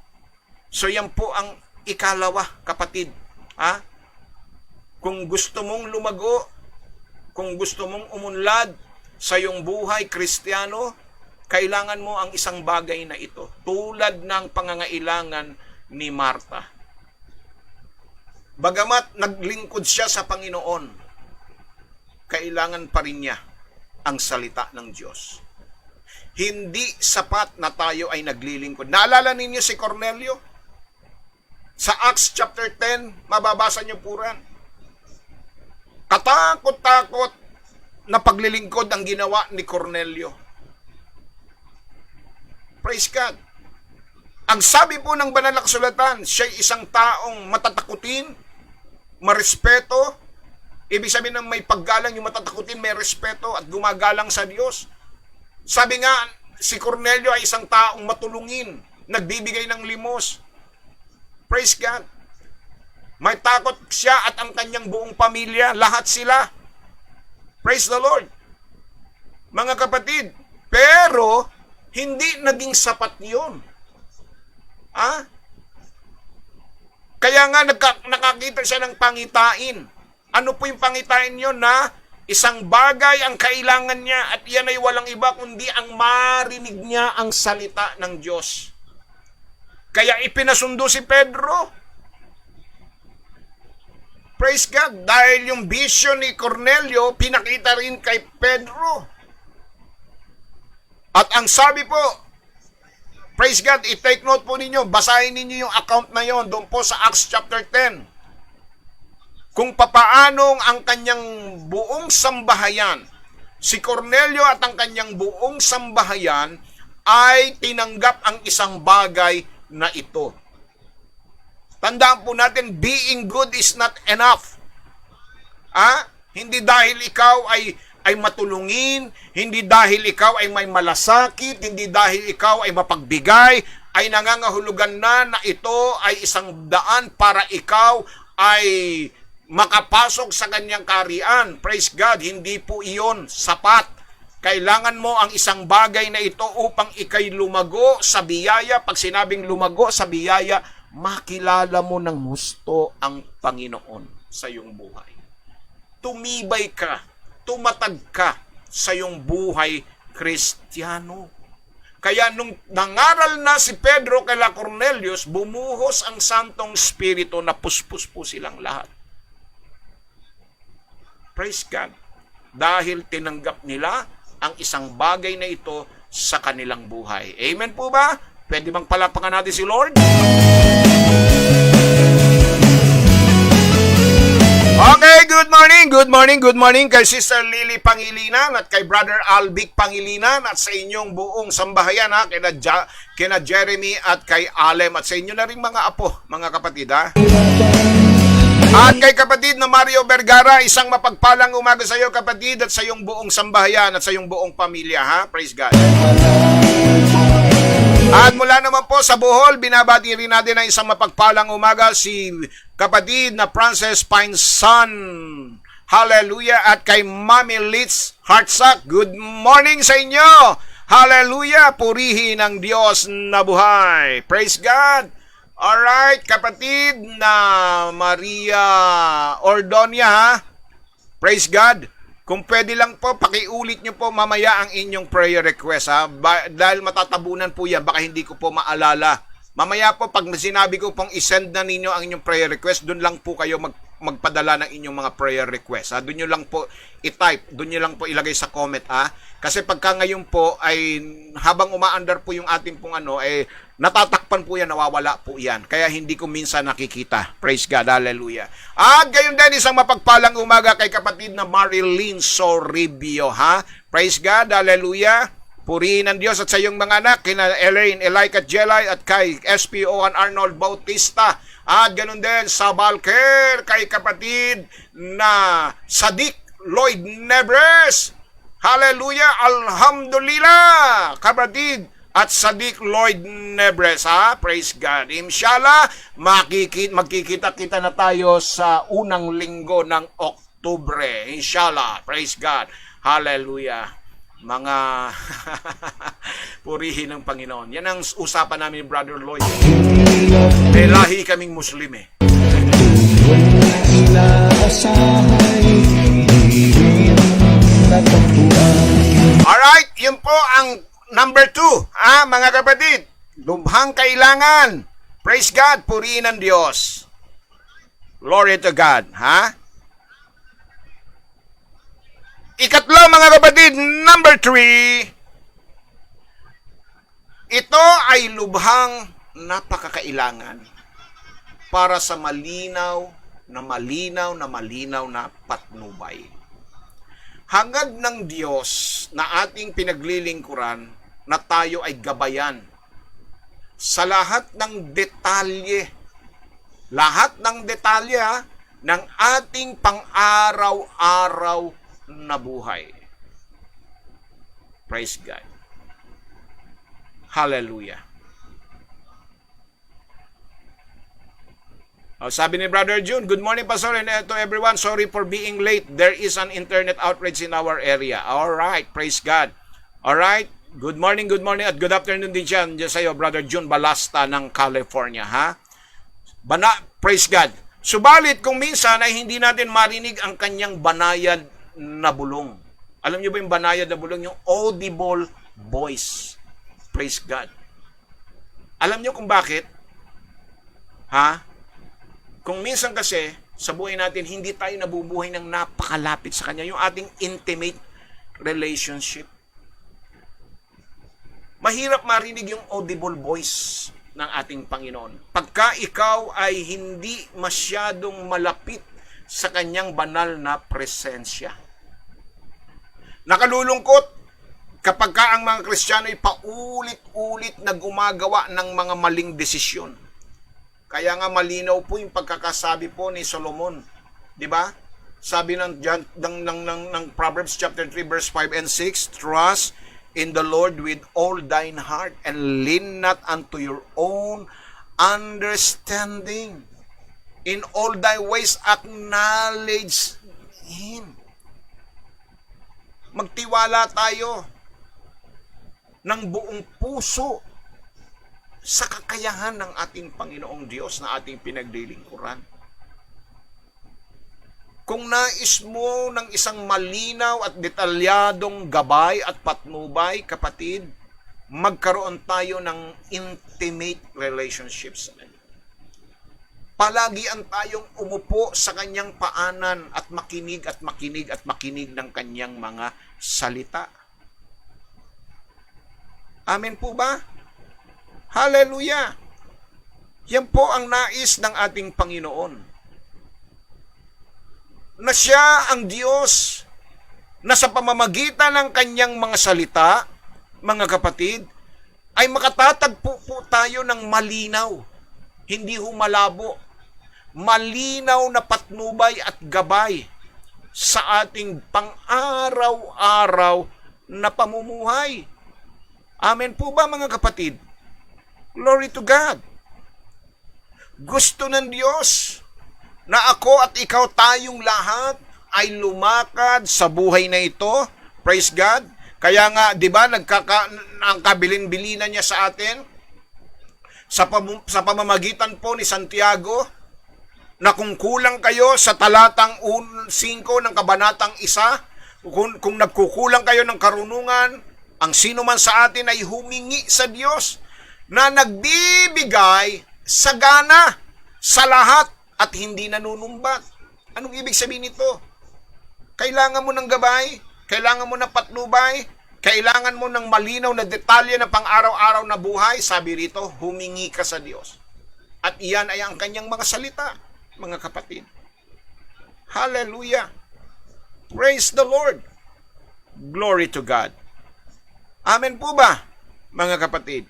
So yan po ang ikalawa, kapatid. Ha? Kung gusto mong lumago, kung gusto mong umunlad sa iyong buhay Kristiyano, kailangan mo ang isang bagay na ito. Tulad ng pangangailangan ni Martha. Bagamat naglingkod siya sa Panginoon, kailangan pa rin niya ang salita ng Diyos. Hindi sapat na tayo ay naglilingkod. Naalala ninyo si Cornelio? Sa Acts chapter 10, mababasa niyo po rin. Katakot-takot na paglilingkod ang ginawa ni Cornelio. Praise God. Ang sabi po ng banal na kasulatan, siya'y isang taong matatakutin, marespeto. Ibig sabihin ng may paggalang, yung matatakutin, may respeto at gumagalang sa Diyos. Sabi nga, si Cornelio ay isang taong matulungin, nagbibigay ng limos. Praise God. May takot siya at ang kanyang buong pamilya, lahat sila. Praise the Lord. Mga kapatid, pero hindi naging sapat yun. Kaya nga nakakita siya ng pangitain. Ano po yung pangitain yun na isang bagay ang kailangan niya at iyan ay walang iba kundi ang marinig niya ang salita ng Diyos. Kaya ipinasundo si Pedro. Praise God, dahil yung vision ni Cornelio, pinakita rin kay Pedro. At ang sabi po, praise God, i-take note po ninyo, basahin ninyo yung account na yon doon po sa Acts chapter 10. Kung papaanong ang kanyang buong sambahayan, si Cornelio at ang kanyang buong sambahayan ay tinanggap ang isang bagay na ito. Tandaan po natin, being good is not enough. Hindi dahil ikaw ay matulungin, hindi dahil ikaw ay may malasakit, hindi dahil ikaw ay mapagbigay, ay nangangahulugan na ito ay isang daan para ikaw ay makapasok sa kanyang kaharian. Praise God, hindi po iyon sapat. Kailangan mo ang isang bagay na ito upang ikay lumago sa biyaya. Pag sinabing lumago sa biyaya, makilala mo ng husto ang Panginoon sa iyong buhay. Tumibay ka, tumatag ka sa iyong buhay Kristiyano. Kaya nung nangaral na si Pedro kay Cornelius, bumuhos ang Santong Espiritu na puspos po silang lahat. Praise God. Dahil tinanggap nila ang isang bagay na ito sa kanilang buhay. Amen po ba? Pwede bang palakpakan natin si Lord? Okay, good morning kay Sister Lily Pangilinan at kay Brother Albic Pangilinan at sa inyong buong sambahayan, kina Jeremy at kay Alem at sa inyo na rin mga apo, mga kapatid, At kay kapatid na Mario Vergara, isang mapagpalang umaga sa iyo, kapatid, at sa iyong buong sambahayan at sa iyong buong pamilya, Praise God. At mula naman po sa Bohol, binabati rin natin ng isang mapagpalang umaga si kapatid na Frances Pineson. Hallelujah. At kay Mami Litz Hartsack, good morning sa inyo. Hallelujah. Purihin ang Diyos na buhay. Praise God. Alright, kapatid na Maria Ordonia, Praise God. Kung pwede lang po, pakiulit nyo po mamaya ang inyong prayer request, dahil matatabunan po yan, baka hindi ko po maalala. Mamaya po, pag sinabi ko pong isend na ninyo ang inyong prayer request, doon lang po kayo magpadala ng inyong mga prayer request. Doon nyo lang po i-type, doon nyo lang po ilagay sa comment. Kasi pagka ngayon po, ay habang umaandar po yung ating pong natatakpan po yan, nawawala po yan. Kaya hindi ko minsan nakikita. Praise God, hallelujah. At gayon din, isang mapagpalang umaga kay kapatid na Marilyn Sorribio, Praise God, hallelujah. Purihin ang Diyos at sa iyong mga anak, kina Elaine, Elike at Jelay at kay SPO and Arnold Bautista. At ganon din sa Balker kay kapatid na Sadik Lloyd Nebres. Hallelujah, alhamdulillah, kapatid. at Sadiq Lloyd Nebres, ha? Praise God. Inshallah, magkikita-kita na tayo sa unang linggo ng Oktubre. Inshallah. Praise God. Hallelujah. Mga purihin ng Panginoon. Yan ang usapan namin ni Brother Lloyd. May lahi kaming Muslim eh. Inaasahay, hindi rin natagpuan. Alright, yun po ang number 2, mga kapatid. Lubhang kailangan. Praise God, purihin ng Diyos. Glory to God, ha? Ikatlo, mga kapatid, number 3. Ito ay lubhang napakakailangan para sa malinaw na patnubay. Hangad ng Diyos na ating pinaglilingkuran na tayo ay gabayan sa lahat ng detalye ng ating pang-araw-araw na buhay. Praise God. Hallelujah. Sabi ni Brother June, good morning, Pastor, and to everyone. Sorry for being late. There is an internet outrage in our area. All right, praise God. All right, good morning, at good afternoon din dyan sa'yo, Brother June Balasta ng California, ha? Praise God. Subalit, kung minsan ay hindi natin marinig ang kanyang banayad na bulong. Alam niyo ba yung banayad na bulong? Yung audible voice. Praise God. Alam niyo kung bakit? Ha? Kung minsan kasi, sa buhay natin, hindi tayo nabubuhay ng napakalapit sa Kanya. Yung ating intimate relationship. Mahirap marinig yung audible voice ng ating Panginoon. Pagka ikaw ay hindi masyadong malapit sa Kanyang banal na presensya. Nakalulungkot kapag ka ang mga Kristiyano ay paulit-ulit na gumagawa ng mga maling desisyon. Kaya nga malinaw po yung pagkakasabi po ni Solomon. Di ba? Sabi ng Proverbs chapter 3 verse 5 and 6, trust in the Lord with all thine heart and lean not unto your own understanding. In all thy ways acknowledge Him. Magtiwala tayo ng buong puso sa kakayahan ng ating Panginoong Diyos na ating pinaglilingkuran. Kung nais mo ng isang malinaw at detalyadong gabay at patnubay, kapatid, magkaroon tayo ng intimate relationships. Palagian tayong umupo sa kanyang paanan at makinig ng kanyang mga salita. Amen po ba? Hallelujah! Yan po ang nais ng ating Panginoon. Na siya ang Diyos na sa pamamagitan ng kanyang mga salita, mga kapatid, ay makatatagpo po tayo ng malinaw, hindi humalabo, malinaw na patnubay at gabay sa ating pang-araw-araw na pamumuhay. Amen po ba, mga kapatid? Glory to God. Gusto ng Diyos na ako at ikaw tayong lahat ay lumakad sa buhay na ito. Praise God. Kaya nga, di ba, ang kabilin-bilinan niya sa atin sa pamamagitan po ni Santiago, na kung kulang kayo sa talatang 5 ng kabanatang 1, kung nagkukulang kayo ng karunungan, ang sino man sa atin ay humingi sa Diyos na nagbibigay sagana sa lahat at hindi nanunumbat. Anong ibig sabihin nito? Kailangan mo ng gabay, kailangan mo ng patnubay, kailangan mo ng malinaw na detalye na pang-araw-araw na buhay. Sabi rito, humingi ka sa Diyos. At iyan ay ang kanyang mga salita, mga kapatid. Hallelujah! Praise the Lord! Glory to God! Amen po ba, mga kapatid?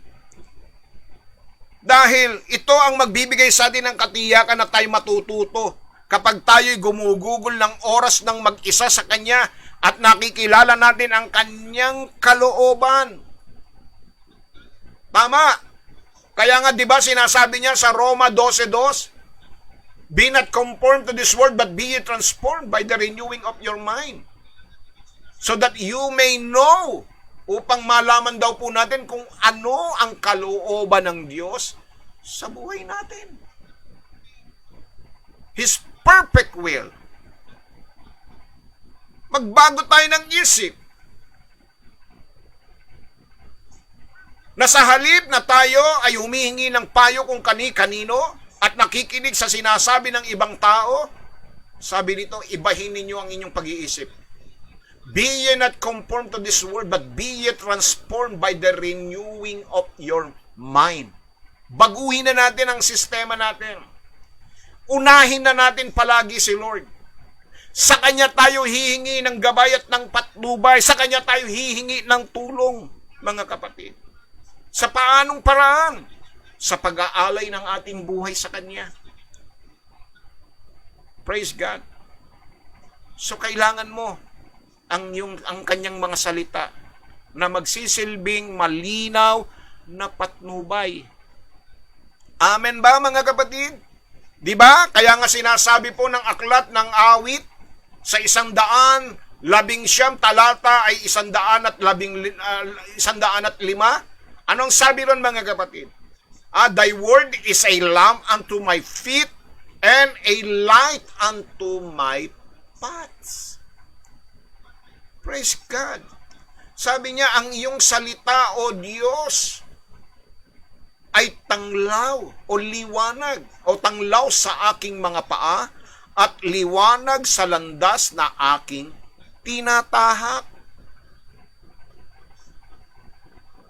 Dahil ito ang magbibigay sa atin ng katiyakan na tayo matututo kapag tayo'y gumugugol ng oras ng mag-isa sa Kanya at nakikilala natin ang Kanyang kalooban. Tama. Kaya nga 'di ba sinasabi niya sa Roma 12:2, be not conformed to this world, but be ye transformed by the renewing of your mind. So that you may know, upang malaman daw po natin kung ano ang kalooban ng Diyos sa buhay natin. His perfect will. Magbago tayo ng isip. Na sa halip na tayo ay humihingi ng payo kung kani-kanino at nakikinig sa sinasabi ng ibang tao, sabi nito, ibahin ninyo ang inyong pag-iisip. Be ye not conformed to this world, but be ye transformed by the renewing of your mind. Baguhin na natin ang sistema natin. Unahin na natin palagi si Lord. Sa Kanya tayo hihingi ng gabay at ng patnubay. Sa Kanya tayo hihingi ng tulong, mga kapatid. Sa paanong paraan? Sa pag-aalay ng ating buhay sa Kanya. Praise God. So kailangan mo ang Kanyang mga salita na magsisilbing malinaw na patnubay. Amen ba, mga kapatid? Di ba? Kaya nga sinasabi po ng aklat ng awit sa 119 talata ay 105. Anong sabi ron, mga kapatid? Thy word is a lamp unto my feet and a light unto my paths. Praise God. Sabi niya, ang iyong salita, O Diyos, ay tanglaw o liwanag o tanglaw sa aking mga paa at liwanag sa landas na aking tinatahak.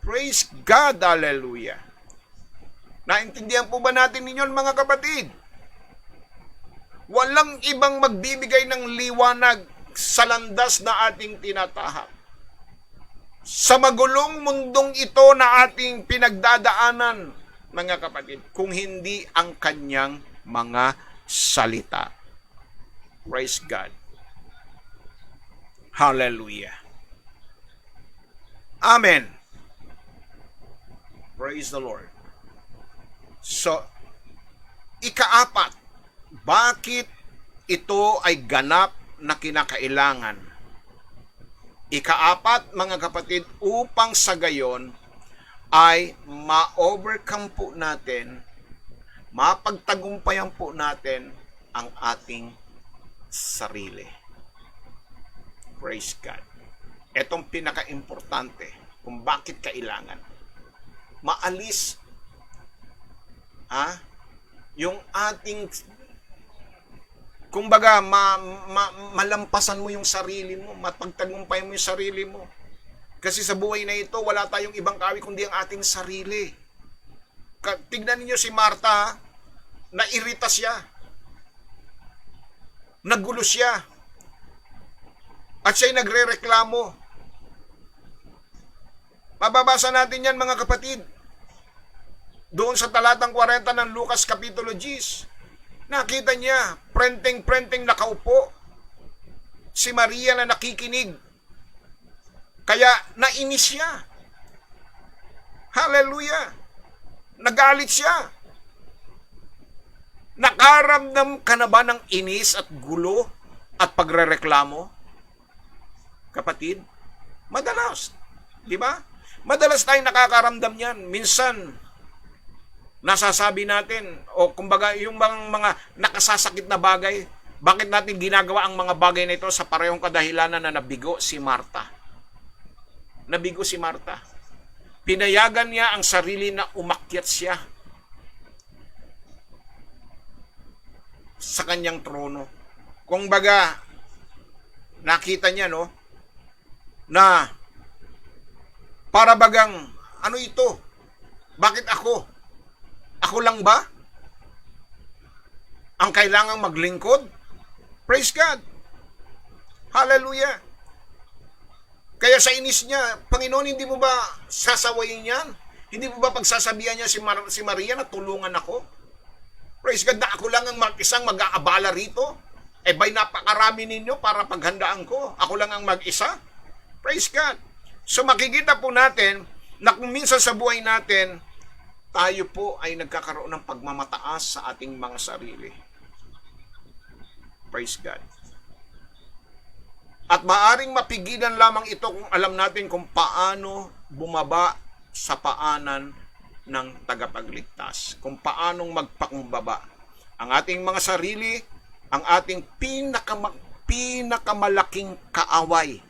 Praise God, hallelujah. Naintindihan po ba natin ninyo, mga kapatid? Walang ibang magbibigay ng liwanag sa landas na ating tinatahak. Sa magulong mundong ito na ating pinagdadaanan, mga kapatid, kung hindi ang Kanyang mga salita. Praise God. Hallelujah. Amen. Praise the Lord. So, ikaapat, bakit ito ay ganap na kinakailangan? Ikaapat, mga kapatid, upang sa gayon ay ma-overcome po natin, mapagtagumpayan po natin ang ating sarili. Praise God. Itong pinaka-importante kung bakit kailangan. Maalis yung ating kumbaga malampasan mo yung sarili mo, mapagtagumpay mo yung sarili mo. Kasi sa buhay na ito, wala tayong ibang kawi kundi ang ating sarili. Tignan niyo si Marta, nairita siya. Nagulo siya. At siya'y nagrereklamo. Mababasa natin yan, mga kapatid. Doon sa talatang 40 ng Lucas Kapitulo 10. Nakita niya, prenteng-prenteng nakaupo. Si Maria na nakikinig. Kaya nainis siya. Hallelujah. Nagalit siya. Nakaramdam ka na ba ng inis at gulo at pagrereklamo? Kapatid, madalas. Di ba? Madalas tayong nakakaramdam yan. Minsan, nasasabi natin, o kumbaga yung mga nakasasakit na bagay, bakit natin ginagawa ang mga bagay na ito sa parehong kadahilanan na nabigo si Marta? Nabigo si Marta. Pinayagan niya ang sarili na umakyat siya sa kanyang trono. Kung baga, nakita niya, no, na para bagang, ano ito? Bakit ako? Ako lang ba ang kailangang maglingkod? Praise God. Hallelujah. Kaya sa inis niya, Panginoon, hindi mo ba sasawayin yan? Hindi mo ba pagsasabihan niya si Maria na tulungan ako? Praise God, na ako lang ang mag-isang mag-aabala rito? Ba'y napakarami ninyo para paghandaan ko? Ako lang ang mag-isa? Praise God. So makikita po natin na kung minsan sa buhay natin, tayo po ay nagkakaroon ng pagmamataas sa ating mga sarili. Praise God. At maaring mapigilan lamang ito kung alam natin kung paano bumaba sa paanan ng tagapagligtas. Kung paanong magpakumbaba. Ang ating mga sarili, ang ating pinakamalaking kaaway.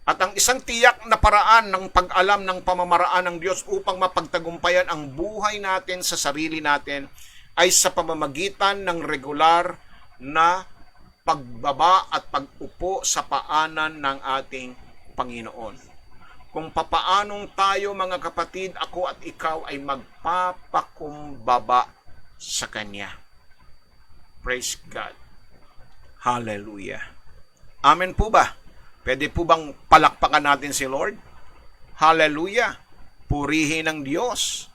At ang isang tiyak na paraan ng pag-alam ng pamamaraan ng Diyos upang mapagtagumpayan ang buhay natin sa sarili natin ay sa pamamagitan ng regular na pagbaba at pag-upo sa paanan ng ating Panginoon. Kung papaanong tayo mga kapatid, ako at ikaw ay magpapakumbaba sa Kanya. Praise God. Hallelujah. Amen po ba? Pwede po bang palakpakan natin si Lord? Hallelujah. Purihin ng Diyos.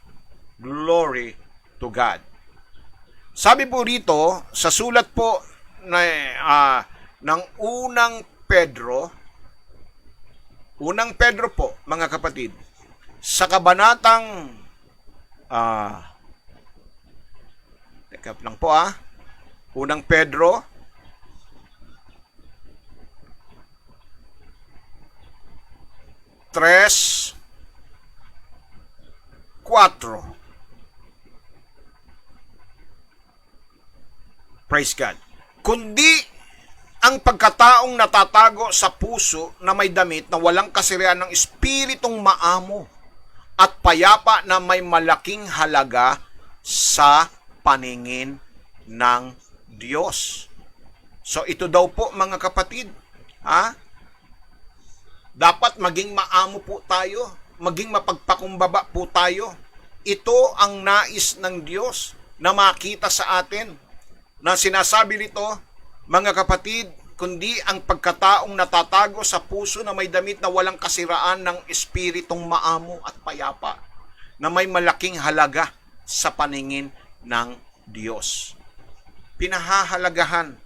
Glory to God. Sabi po rito, sa sulat po ng unang Pedro po, mga kapatid, sa kabanatang teka lang po unang Pedro 3:4. Praise God. Kundi ang pagkataong natatago sa puso na may damit na walang kasirian ng espiritong maamo at payapa na may malaking halaga sa paningin ng Diyos. So ito daw po mga kapatid, dapat maging maamo po tayo, maging mapagpakumbaba po tayo. Ito ang nais ng Diyos na makita sa atin. Na sinasabi nito, mga kapatid, kundi ang pagkataong natatago sa puso na may damit na walang kasiraan ng espiritong maamo at payapa, na may malaking halaga sa paningin ng Diyos. Pinahahalagahan,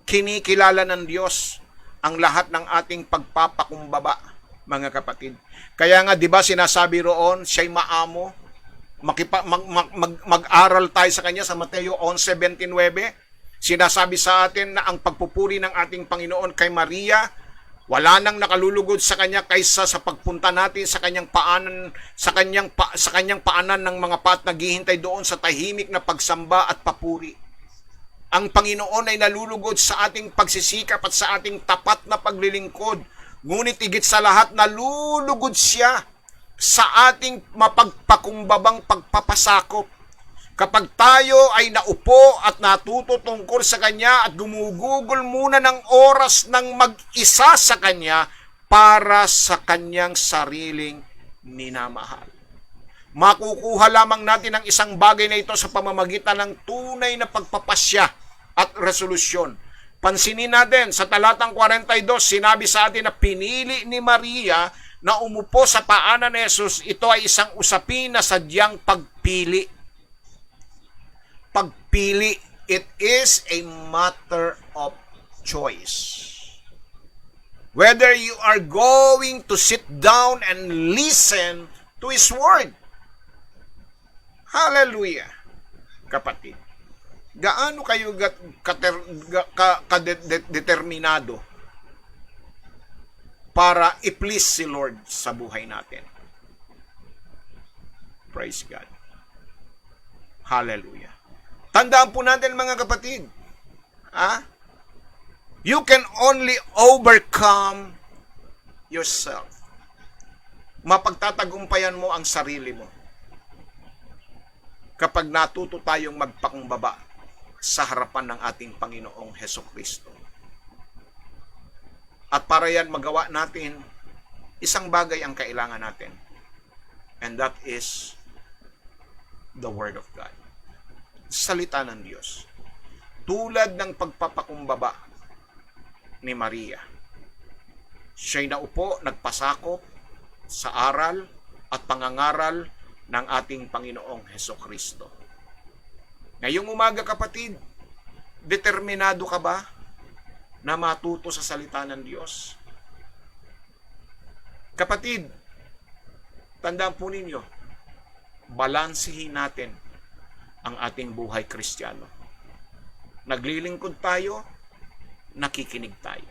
kinikilala ng Diyos ang lahat ng ating pagpapakumbaba, mga kapatid. Kaya nga, di ba sinasabi roon, siya'y maamo, mag-aral tayo sa kanya sa Mateo 11:29. Sinasabi sa atin na ang pagpupuri ng ating Panginoon kay Maria, wala nang nakalulugod sa kanya kaysa sa pagpunta natin sa kanyang paanan, sa kanyang paanan ng mga paat naghihintay doon sa tahimik na pagsamba at papuri. Ang Panginoon ay nalulugod sa ating pagsisikap at sa ating tapat na paglilingkod. Ngunit higit sa lahat, nalulugod siya sa ating mapagpakumbabang pagpapasakop. Kapag tayo ay naupo at natuto tungkol sa Kanya at gumugugol muna ng oras ng mag-isa sa Kanya para sa Kanyang sariling minamahal. Makukuha lamang natin ang isang bagay na ito sa pamamagitan ng tunay na pagpapasya at resolusyon. Pansinin natin, sa talatang 42, sinabi sa atin na pinili ni Maria na umupo sa paanan ni Jesus. Ito ay isang usapin na sadyang pagpili. Pagpili, it is a matter of choice. Whether you are going to sit down and listen to His Word. Hallelujah. Kapatid, gaano kayo determinado para i-please si Lord sa buhay natin? Praise God. Hallelujah. Tandaan po natin mga kapatid, you can only overcome yourself. Mapagtatagumpayan mo ang sarili mo kapag natuto tayong magpakumbaba sa harapan ng ating Panginoong Hesukristo. At para yan magawa natin, isang bagay ang kailangan natin. And that is the Word of God. Salita ng Diyos. Tulad ng pagpapakumbaba ni Maria. Siya'y naupo, nagpasakop sa aral at pangangaral ng ating Panginoong Hesukristo. Ngayong umaga kapatid, determinado ka ba na matuto sa salita ng Diyos? Kapatid, Tandaan po ninyo, balansihin natin ang ating buhay Kristiyano. Naglilingkod tayo, nakikinig tayo.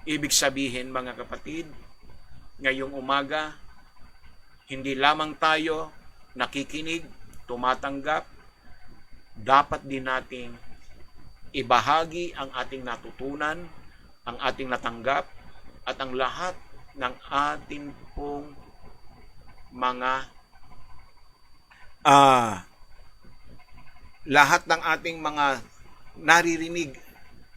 Ibig sabihin, mga kapatid, ngayong umaga, hindi lamang tayo nakikinig, tumatanggap, dapat din nating ibahagi ang ating natutunan, ang ating natanggap, at ang lahat ng ating pong mga lahat ng ating mga naririnig.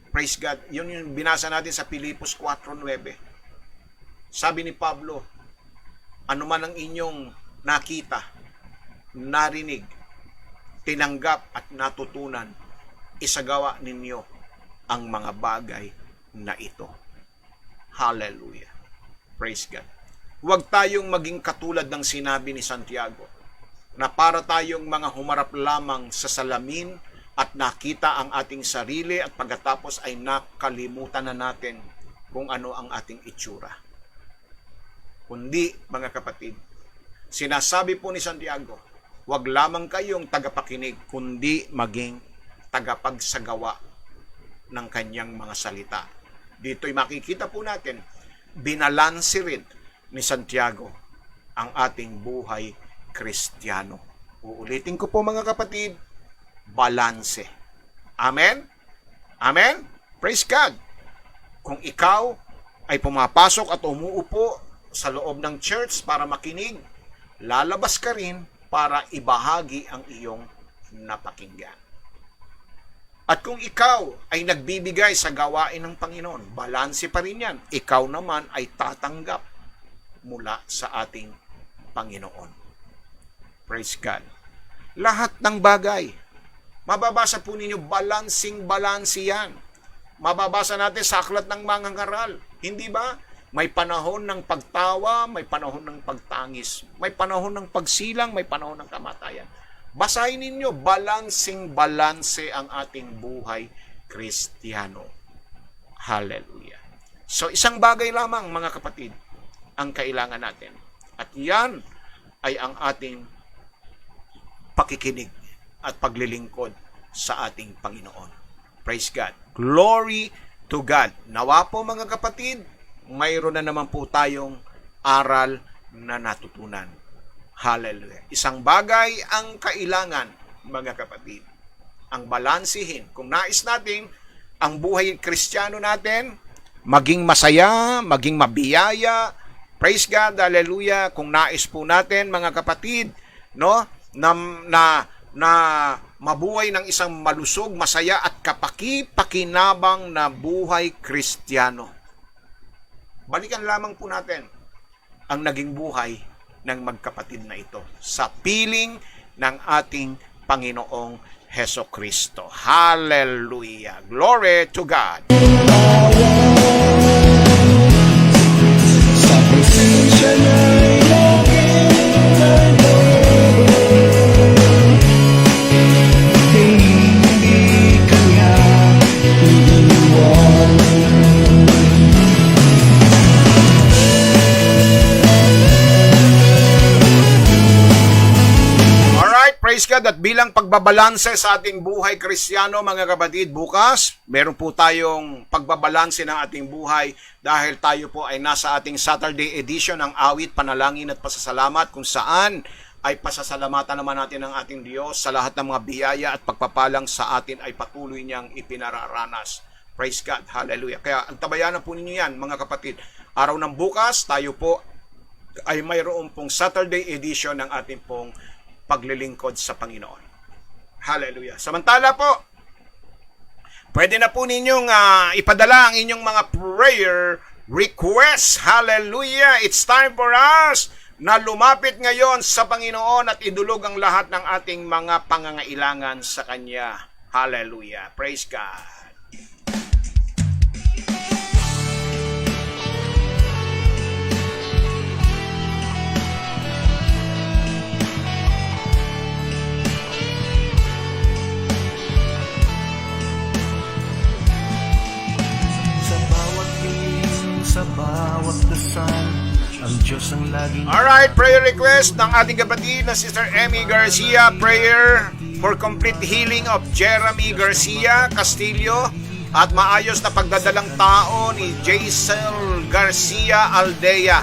Praise God. Yun yung binasa natin sa Filipos 4:9. Sabi ni Pablo, ano man ang inyong nakita, narinig, tinanggap at natutunan, isagawa ninyo ang mga bagay na ito. Hallelujah. Praise God. Huwag tayong maging katulad ng sinabi ni Santiago, na para tayong mga humarap lamang sa salamin at nakita ang ating sarili at pagkatapos ay nakalimutan na natin kung ano ang ating itsura. Kundi, mga kapatid, sinasabi po ni Santiago, huwag lamang kayong tagapakinig, kundi maging tagapagsagawa ng kanyang mga salita. Dito'y makikita po natin, binalansi rin ni Santiago ang ating buhay Kristiyano. Uulitin ko po, mga kapatid, balanse. Amen? Amen? Praise God! Kung ikaw ay pumapasok at umuupo sa loob ng church para makinig, lalabas ka rin para ibahagi ang iyong napakinggan. At kung ikaw ay nagbibigay sa gawain ng Panginoon, balanse pa rin yan. Ikaw naman ay tatanggap mula sa ating Panginoon. Praise God. Lahat ng bagay, mababasa po ninyo, balansing-balansi yan. Mababasa natin sa aklat ng mga ngaral. Hindi ba? May panahon ng pagtawa, may panahon ng pagtangis, may panahon ng pagsilang, may panahon ng kamatayan. Basahin ninyo, balansing-balanse ang ating buhay Kristiyano. Hallelujah. So, isang bagay lamang, mga kapatid, ang kailangan natin. At yan ay ang ating pakikinig at paglilingkod sa ating Panginoon. Praise God. Glory to God. Nawa po, mga kapatid, mayroon na naman po tayong aral na natutunan. Hallelujah. Isang bagay ang kailangan, mga kapatid. Ang balansihin. Kung nais natin ang buhay Kristiyano natin, maging masaya, maging mabiyaya, praise God, hallelujah. Kung nais po natin, mga kapatid, no, na mabuhay ng isang malusog, masaya at kapaki-pakinabang na buhay Kristiyano. Balikan lamang po natin ang naging buhay ng magkapatid na ito sa piling ng ating Panginoong Hesukristo. Hallelujah. Glory to God. Sa presensya niya'y laging nandun. Hindi kanya iiwan. Praise God, at bilang pagbabalanse sa ating buhay Kristiyano, mga kapatid, bukas, meron po tayong pagbabalanse ng ating buhay dahil tayo po ay nasa ating Saturday edition ng Awit, Panalangin at Pasasalamat, kung saan ay pasasalamatan naman natin ang ating Diyos sa lahat ng mga biyaya at pagpapalang sa atin ay patuloy niyang ipinararanas. Praise God, hallelujah. Kaya antabayanan po ninyo yan, mga kapatid. Araw ng bukas, tayo po ay mayroon pong Saturday edition ng ating pong paglilingkod sa Panginoon. Hallelujah. Samantala po, pwede na po ninyong ipadala ang inyong mga prayer requests. Hallelujah. It's time for us na lumapit ngayon sa Panginoon at idulog ang lahat ng ating mga pangangailangan sa Kanya. Hallelujah. Praise God. Sa bawat dasal Ang Diyos ang laging Alright, prayer request ng ating kapatid na Sister Emmy Garcia. Prayer for complete healing of Jeremy Garcia Castillo at maayos na pagdadalang tao ni Jaisel Garcia Aldea.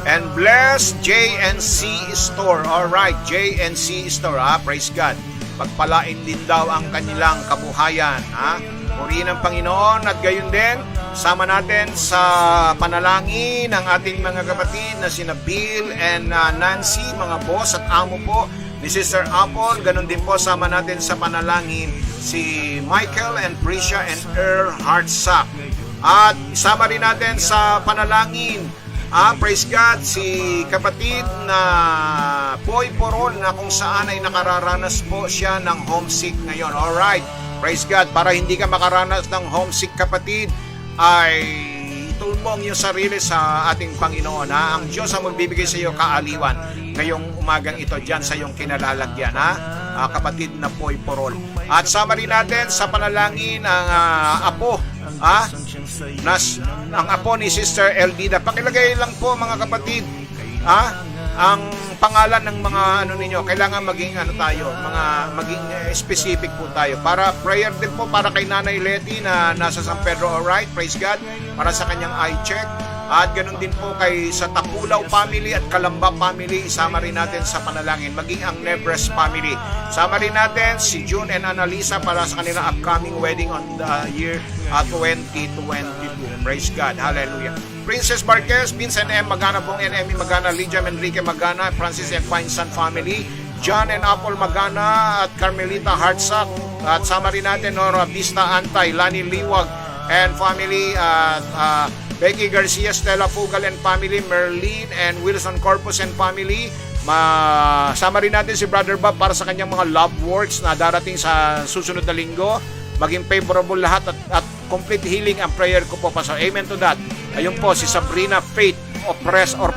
And bless JNC Store. Alright, JNC Store. Praise God. Pagpalain din daw ang kanilang kabuhayan. Purihin ang Panginoon at gayon din, sama natin sa panalangin ng ating mga kapatid na sina Bill and Nancy, mga boss at amo po ni Sister Apple. Ganon din po, sama natin sa panalangin si Michael and Prisha and Earl Hartsack. At sama rin natin sa panalangin, praise God, si kapatid na Boy Porol na kung saan ay nakararanas po siya ng homesick ngayon. Alright, praise God, para hindi ka makaranas ng homesick kapatid, ay itulmong yung sarili sa ating Panginoon. Ang Diyos ang magbibigay sa iyo kaaliwan ngayong umagang ito dyan sa iyong kinalalagyan, kapatid na Boy Porol. At sama rin natin sa panalangin ang apo, ang apo ni Sister Eldida. Pakilagay lang po mga kapatid, ang pangalan ng mga ninyo. Kailangan maging maging specific po tayo. Para prayer din po para kay Nanay Letty na nasa San Pedro. Alright, praise God, para sa kanyang eye check. At ganun din po kay sa Tapulaw family at Kalamba family, isama rin natin sa panalangin. Maging ang Nebres family, sama rin natin si June and Annalisa para sa kanilang upcoming wedding on the year 2022. Praise God, hallelujah. Princess Marquez, Vincent M. Magana, Bong and Emmy Magana, Lydia Enrique Magana, Francis and Feinstein family, John and Apple Magana at Carmelita Hartsack. At sama rin natin Nora Vista Antay, Lani Liwag and family, Becky Garcia, Stella Fugal and family, Merlin and Wilson Corpus and family. Sama rin natin si Brother Bob para sa kanyang mga love works na darating sa susunod na linggo. Maging favorable lahat at complete healing ang prayer ko po, Pastor. Amen to that. Ayun po, si Sabrina Faith or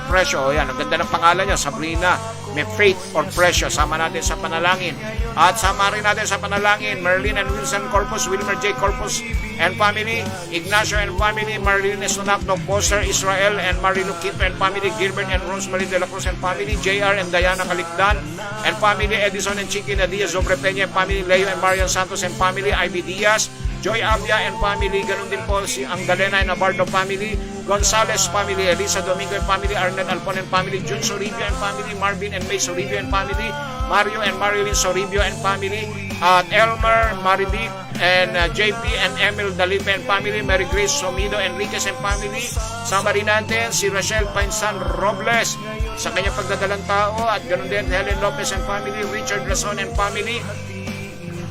Presyo. Ayan, ang ganda ng pangalan niya, Sabrina may Faith or Presyo. Sama natin sa panalangin. At sama rin natin sa panalangin Merlin and Wilson Corpus, Wilmer J. Corpus and family, Ignacio and family, Marlene Sunakno, Foster Israel and Marilu Quinto and family, Gilbert and Rosemary de la Cruz and family, JR and Diana Calicdan and family, Edison and Chiqui Nadia Zobre Peña and family, Leo and Marian Santos and family, Ivy Diaz, Joy Abia and family, ganun din po si Angalena and Abardo family, Gonzales family, Elisa Domingo and family, Arnett Alpon and family, Jun Soribio and family, Marvin and May Soribio and family, Mario and Marilyn Soribio and family, at Elmer, Maridic and JP and Emil Dalipe and family, Mary Grace Somido Enriquez and family. Sama rin natin si Rachel Painsan Robles sa kanyang pagdadalang tao, at ganun din Helen Lopez and family, Richard Rason and family,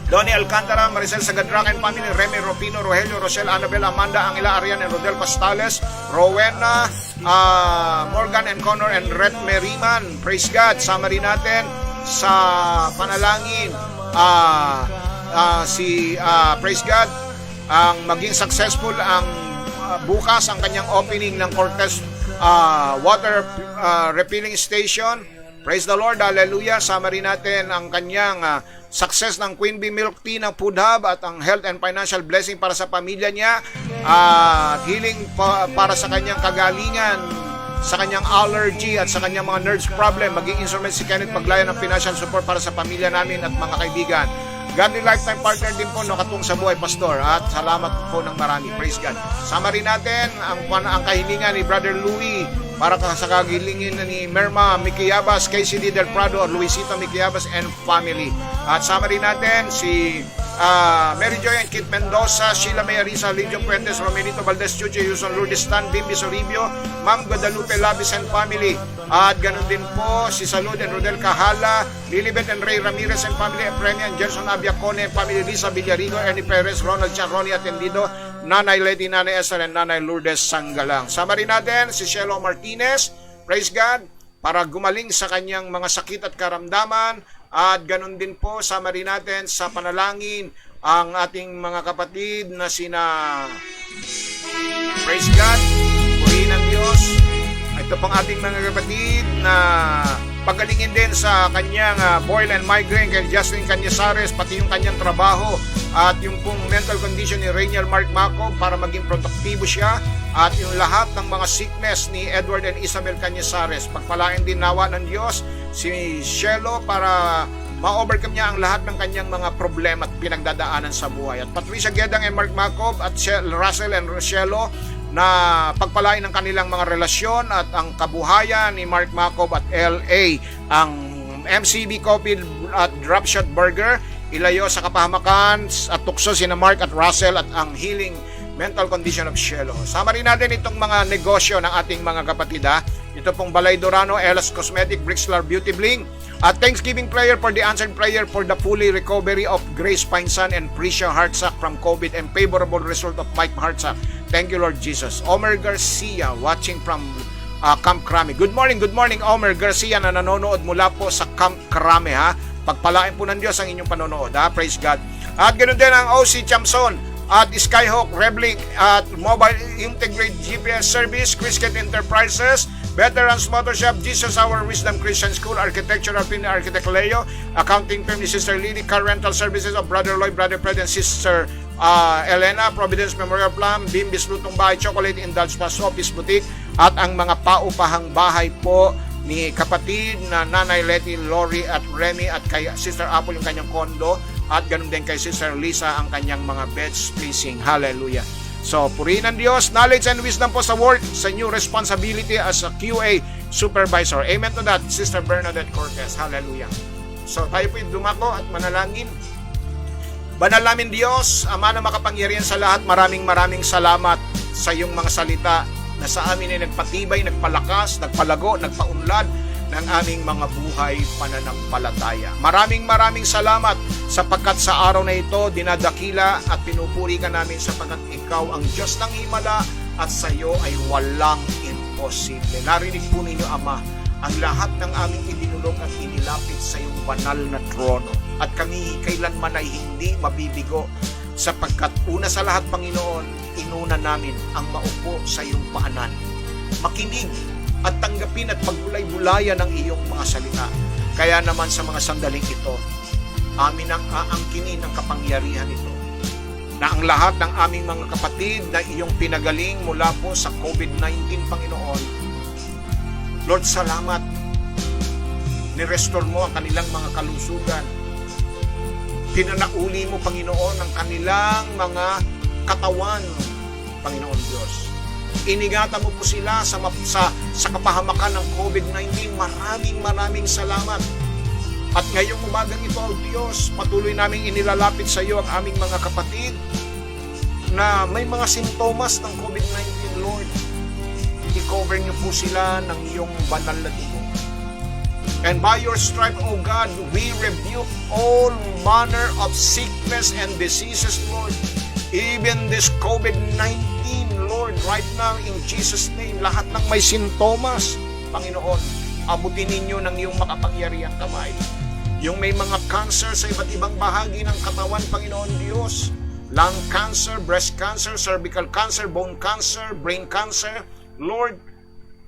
Donnie Alcantara, Maricel Sagadraca and family, Remy Ropino, Rogelio, Rochelle, Annabel, Amanda, Angela Arian and Rodel Pastales, Rowena, Morgan and Connor and Red Meriman. Praise God. Sama rin natin sa panalangin praise God, ang maging successful ang bukas ang kanyang opening ng Cortez water refilling station. Praise the Lord, hallelujah. Sama rin natin ang kanyang success ng Queen Bee Milk Tea ng Food Hub at ang health and financial blessing para sa pamilya niya, healing para sa kanyang kagalingan, sa kanyang allergy at sa kanyang mga nerves problem. Maging instrument si Kenneth Paglaya ng financial support para sa pamilya namin at mga kaibigan. Godly lifetime partner din po nakatulong sa buhay, Pastor, at salamat po ng marami. Praise God. Sama rin natin ang kahilingan ni Brother Louie para sa kagilingin ni Merma Miquiabas, KCD Del Prado, Luisito Miquiabas and family. At sama rin natin si Mary Joy and Kit Mendoza, Sheila May Arisa, Lidio Puentes, Romelito Valdez Chuche, Yuson Lourdes Stan, Bimbi Soribio, Ma'am Guadalupe Labis and family. At ganun din po si Salud and Rodel Cahala, Lilibet and Ray Ramirez and family, Premia and Gerson Abiacone and family, Lisa Villarigo, Ernie Perez, Ronald Chan, Ronnie Atendido, Nanay Lady, Nanay Esther and Nanay Lourdes Sanggalang. Sama rin natin si Shelo Martinez, praise God, para gumaling sa kanyang mga sakit at karamdaman. At ganun din po, sama rin natin sa panalangin ang ating mga kapatid na sina, praise God, purihin ng Diyos. Ito pang ating mga kapatid na Pagalingin din sa kanyang boil and migraine kay Justin Cañizares, pati yung kanyang trabaho at yung pong mental condition ni Rainier Mark Maco para maging produktibo siya, at yung lahat ng mga sickness ni Edward and Isabel Cañizares. Pagpalain din nawa ng Diyos si Shelo para ma-overcome niya ang lahat ng kanyang mga problema at pinagdadaanan sa buhay. At Patricia Gedang and Mark Macob at Russell and Rochelo na pagpalain ng kanilang mga relasyon at ang kabuhayan ni Mark Macob at LA, ang MCB Coffee at Dropshot Burger, ilayo sa kapahamakan at tukso sina Mark at Russell, at ang healing mental condition of Shelo. Sama rin natin itong mga negosyo ng ating mga kapatid. Ito pong Balay Dorano, Elas Cosmetic, Brixlar Beauty Bling, at Thanksgiving prayer for the answered prayer for the fully recovery of Grace Pinsan and Prisha Hartsack from COVID and favorable result of Mike Hartsack. Thank you, Lord Jesus. Omer Garcia watching from Camp Crame. Good morning, Omer Garcia na nanonood mula po sa Camp Crame, ha. Pagpalain po ng Diyos ang inyong panonood, ha. Praise God. At ganoon din ang OC Chamson at Skyhawk Reblink at Mobile Integrated GPS Service, Crisket Enterprises, Veterans Motorshop, Jesus Our Wisdom Christian School, Architectural Firm ni Architect Leo, Accounting Firm ni Sister Lily, Car Rental Services of Brother Lloyd, Brother Fred, and Sister Elena, Providence Memorial Plum, Bimbis Lutong Bahay, Chocolate Indulge Pass Office Boutique, at ang mga paupahang bahay po ni kapatid na Nanay Letty, Lori at Remy, at kay Sister Apple yung kanyang kondo, at ganun din kay Sister Lisa ang kanyang mga bed spacing. Hallelujah. So, purihin ng Diyos, knowledge and wisdom po sa work, sa new responsibility as a QA supervisor. Amen to that, Sister Bernadette Cortez. Hallelujah. So, tayo po dumako at manalangin. Banal namin Diyos, Ama na makapangyarihan sa lahat, maraming salamat sa iyong mga salita na sa amin ay nagpatibay, nagpalakas, nagpalago, nagpaunlad ng aming mga buhay pananampalataya. Maraming salamat sapagkat sa araw na ito dinadakila at pinupuri ka namin sapagkat ikaw ang Diyos ng himala at sa iyo ay walang imposible. Narinig po ninyo, Ama, ang lahat ng aming idinulog at inilapit sa iyong banal na trono. At kami kailanman ay hindi mabibigo sapagkat una sa lahat, Panginoon, inuna namin ang maupo sa iyong paanan. Makinig at tanggapin at pagbulay-bulayan ng iyong mga salita. Kaya naman sa mga sandaling ito, amin ang aangkinin ang kapangyarihan ito, na ang lahat ng aming mga kapatid na iyong pinagaling mula po sa COVID-19, Panginoon, Lord, salamat. Nirestore mo ang kanilang mga kalusugan. Pinanauli mo, Panginoon, ang kanilang mga katawan, Panginoon Diyos. Iningatan mo po sila sa kapahamakan ng COVID-19. Maraming salamat. At ngayong umagang ito, O Diyos, patuloy naming inilalapit sa iyo ang aming mga kapatid na may mga sintomas ng COVID-19, Lord. I-cover niyo po sila ng iyong banal na dugo. And by your stripe, O God, we rebuke all manner of sickness and diseases, Lord. Even this COVID-19, Lord, right now, in Jesus' name, lahat ng may sintomas, Panginoon, abutin ninyo ng iyong makapangyarihang kamay. Yung may mga cancer sa iba't ibang bahagi ng katawan, Panginoon Diyos, lung cancer, breast cancer, cervical cancer, bone cancer, brain cancer, Lord,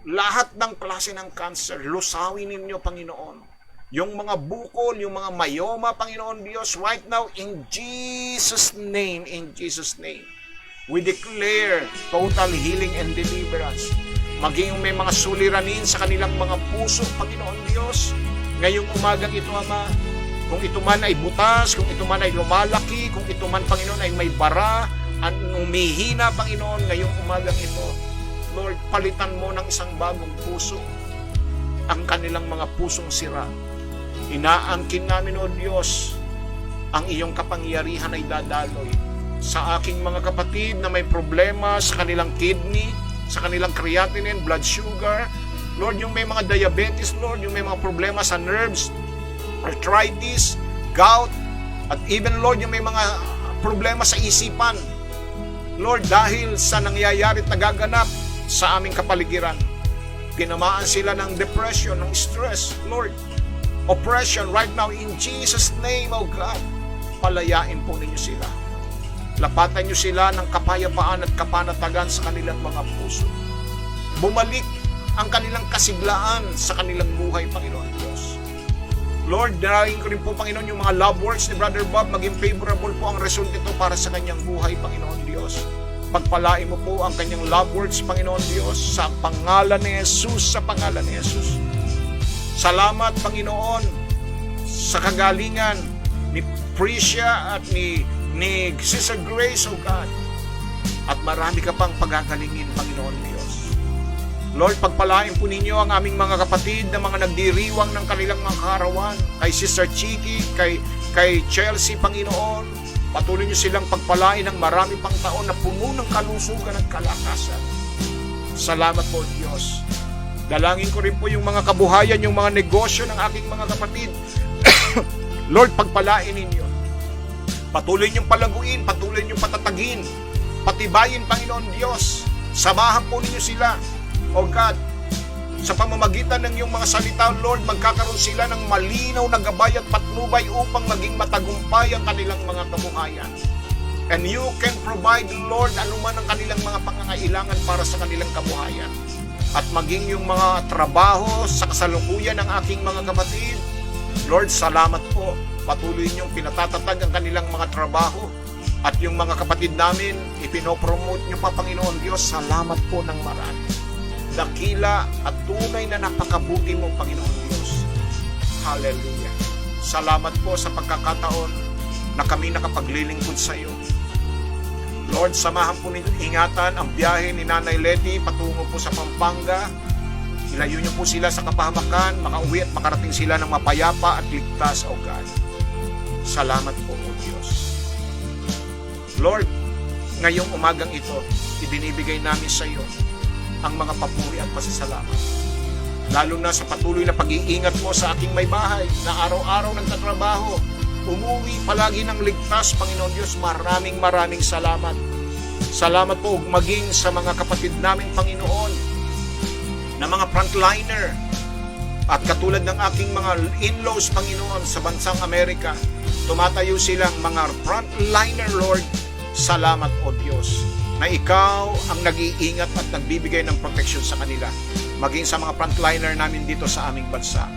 lahat ng klase ng cancer, lusawin ninyo, Panginoon. Yung mga bukol, yung mga myoma, Panginoon Diyos, right now, in Jesus' name, we declare total healing and deliverance. Maging may mga suliranin sa kanilang mga puso, Panginoon Diyos, ngayong umagang ito, Ama, kung ito man ay butas, kung ito man ay lumalaki, kung ito man, Panginoon, ay may bara, at umihina, Panginoon, ngayong umagang ito, Lord, palitan mo ng isang bagong puso ang kanilang mga pusong sira. Inaangkin namin, O Diyos, ang iyong kapangyarihan ay dadaloy sa aking mga kapatid na may problema sa kanilang kidney, sa kanilang creatinine, blood sugar. Lord, yung may mga diabetes, Lord, yung may mga problema sa nerves, arthritis, gout, at even, Lord, yung may mga problema sa isipan. Lord, dahil sa nangyayari at nagaganap sa aming kapaligiran, tinamaan sila ng depression, ng stress, Lord, oppression right now in Jesus' name, O God, palayain po ninyo sila. Lapatan niyo sila ng kapayapaan at kapanatagan sa kanilang mga puso. Bumalik ang kanilang kasiglaan sa kanilang buhay, Panginoon Diyos. Lord, dalangin ko rin po, Panginoon, yung mga love works ni Brother Bob, maging favorable po ang result nito para sa kanyang buhay, Panginoon Diyos. Pagpalain mo po ang kanyang love works, Panginoon Diyos, sa pangalan ni Jesus, sa pangalan ni Jesus. Salamat, Panginoon, sa kagalingan ni Priscia at ni Sister Grace, O God. At marami ka pang pagagalingin, Panginoon Diyos. Lord, pagpalain po ninyo ang aming mga kapatid na mga nagdiriwang ng kanilang mga kaarawan. Kay Sister Chiki, kay Chelsea, Panginoon. Patuloy niyo silang pagpalain ng marami pang taon na puno ng kalusugan at kalakasan. Salamat po, Diyos. Dalangin ko rin po yung mga kabuhayan, yung mga negosyo ng aking mga kapatid. Lord, pagpalain ninyo. Patuloy niyong palaguin, patuloy niyong patatagin, patibayin, Panginoon Diyos. Samahan po ninyo sila, O God. Sa pamamagitan ng iyong mga salita, Lord, magkakaroon sila ng malinaw na gabay at patnubay upang maging matagumpay ang kanilang mga kabuhayan. And you can provide, Lord, anuman ang kanilang mga pangangailangan para sa kanilang kabuhayan. At maging yung mga trabaho sa kasalukuyan ng aking mga kapatid, Lord, salamat po. Patuloy niyong pinatatatag ang kanilang mga trabaho. At yung mga kapatid namin, ipinopromote niyo pa, Panginoon Diyos. Salamat po ng marami. Dakila at tunay na napakabuti mo, Panginoon Diyos. Hallelujah. Salamat po sa pagkakataon na kami nakapaglilingkod sa iyo. Lord, samahan po ninyo, ingatan ang biyahe ni Nanay Letty patungo po sa Pampanga. Ilayo niyo po sila sa kapahamakan, makauwi at makarating sila ng mapayapa at ligtas, O God. Salamat po, O Diyos. Lord, ngayong umagang ito, ibinibigay namin sa iyo ang mga papuri at pasasalamat. Lalo na sa patuloy na pag-iingat mo sa aking may bahay na araw-araw nagtatrabaho, umuwi palagi ng ligtas, Panginoon Diyos. Maraming salamat. Salamat po maging sa mga kapatid namin, Panginoon, na mga frontliner at katulad ng aking mga in-laws, Panginoon, sa bansang Amerika. Tumatayo silang mga frontliner, Lord. Salamat, O Diyos, na ikaw ang nag-iingat at nagbibigay ng protection sa kanila, maging sa mga frontliner namin dito sa aming bansa.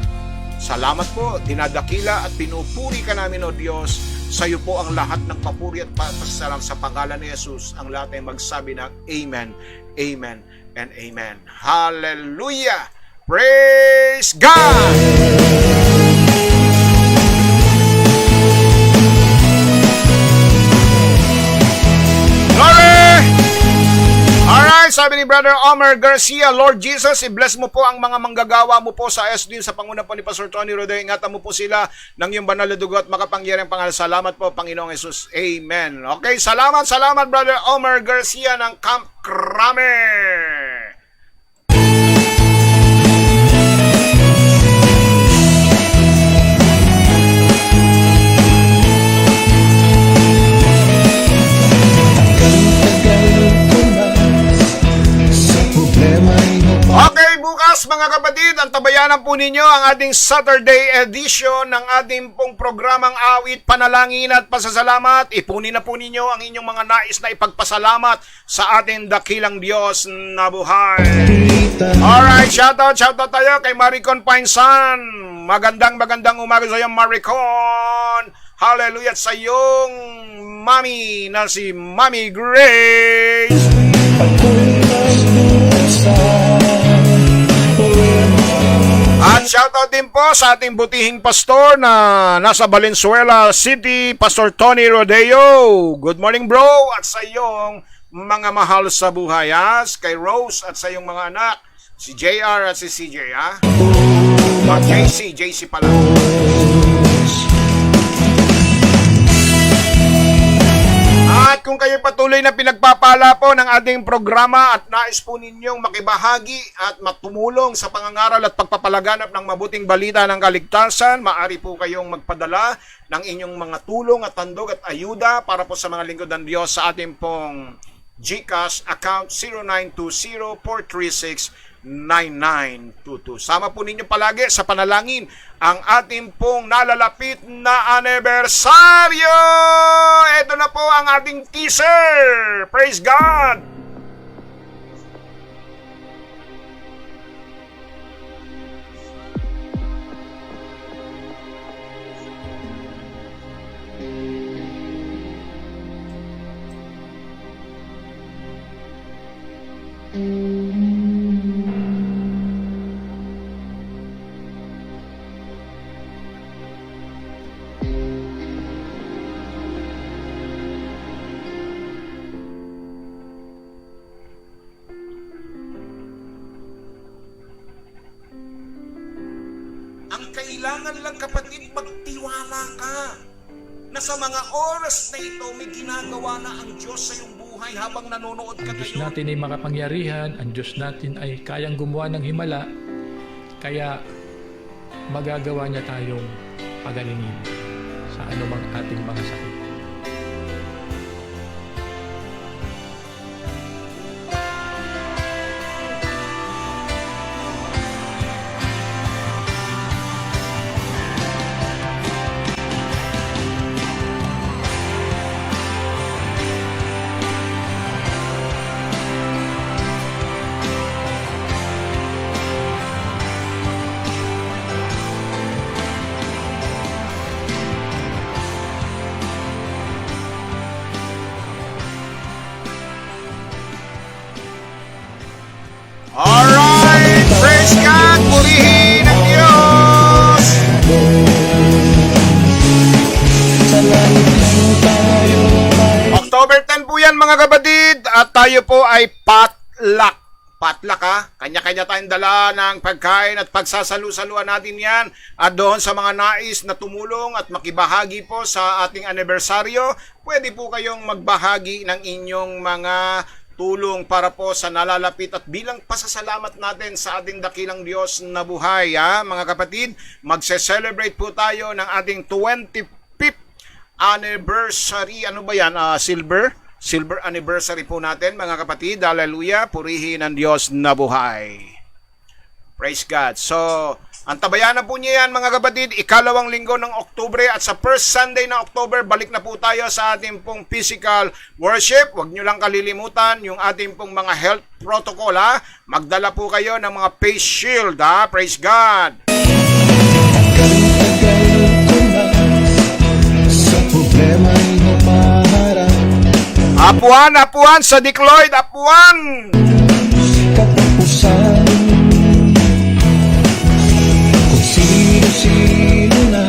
Salamat po, dinadakila at pinupuri ka namin, O Diyos. Sa iyo po ang lahat ng papuri at pasasalamat sa pangalan ni Jesus. Ang lahat ay magsabi ng Amen, Amen, and Amen. Hallelujah! Praise God! Alright, sabi ni Brother Omer Garcia, Lord Jesus, i-bless mo po ang mga manggagawa mo po sa SDN sa panguna po ni Pastor Tony Roday. Ingatan mo po sila ng iyong banal na dugo at makapangyarihang pangalan. Salamat po, Panginoong Jesus. Amen. Okay, salamat Brother Omer Garcia ng Camp Kramer. Okay, bukas mga kapatid, ang tabayanan po ninyo ang ating Saturday edition ng ating pong programang Awit, Panalangin at Pasasalamat. Ipunin na po ninyo ang inyong mga nais na ipagpasalamat sa ating dakilang Diyos na buhay. Alright, shoutout tayo kay Maricon Painsan. Magandang umaga sa iyo, Maricon. Hallelujah, at sa iyong mami na si Mami Grace. At shoutout din po sa ating butihing pastor na nasa Valenzuela City, Pastor Tony Rodeo. Good morning, bro, at sa iyong mga mahal sa buhay, kay Rose at sa iyong mga anak, si JR at si CJ, JC pala. At kung kayo patuloy na pinagpapala po ng ating programa at nais po ninyong makibahagi at matumulong sa pangangaral at pagpapalaganap ng mabuting balita ng kaligtasan, maaari po kayong magpadala ng inyong mga tulong at handog at ayuda para po sa mga lingkod ng Diyos sa ating pong GCash account 0920-436-9922. Sama po ninyo palagi sa panalangin ang ating pong nalalapit na anibersaryo. Ito na po ang ating teaser. Praise God! Ang kailangan lang kapatid, magtiwala ka na sa mga oras na ito may ginagawa na ang Diyos sa iyong buhay habang nanonood ka Ang Diyos ngayon. natin ay makapangyarihan, ang Diyos natin ay kayang gumawa ng himala, kaya magagawa niya tayong pagalingin sa anumang ating mga sakit. Alright! Praise God! Purihin ang Diyos! Sa langit lang tayo ay October 10 po yan mga kapatid at tayo po ay potluck. Potluck ha? Kanya-kanya tayong dala ng pagkain at pagsasalu-saluan natin yan. At doon sa mga nais na tumulong at makibahagi po sa ating anibersaryo, pwede po kayong magbahagi ng inyong mga tulong para po sa nalalapit at bilang pasasalamat natin sa ating dakilang Diyos na buhay. Ha? Mga kapatid, magse-celebrate po tayo ng ating 25th anniversary. Ano ba yan? Silver anniversary po natin mga kapatid. Hallelujah. Purihin ang Diyos na buhay. Praise God. So, ang tabayanan po niya yan mga kapatid, ikalawang linggo ng Oktubre at sa first Sunday na October, balik na po tayo sa ating pong physical worship. Huwag nyo lang kalilimutan yung ating pong mga health protocol ha. Magdala po kayo ng mga face shield ha. Praise God. tagal ko na sa problema'y napaharap. Apuan sa Dicloid, apuan! Katapusan kung sino-sino na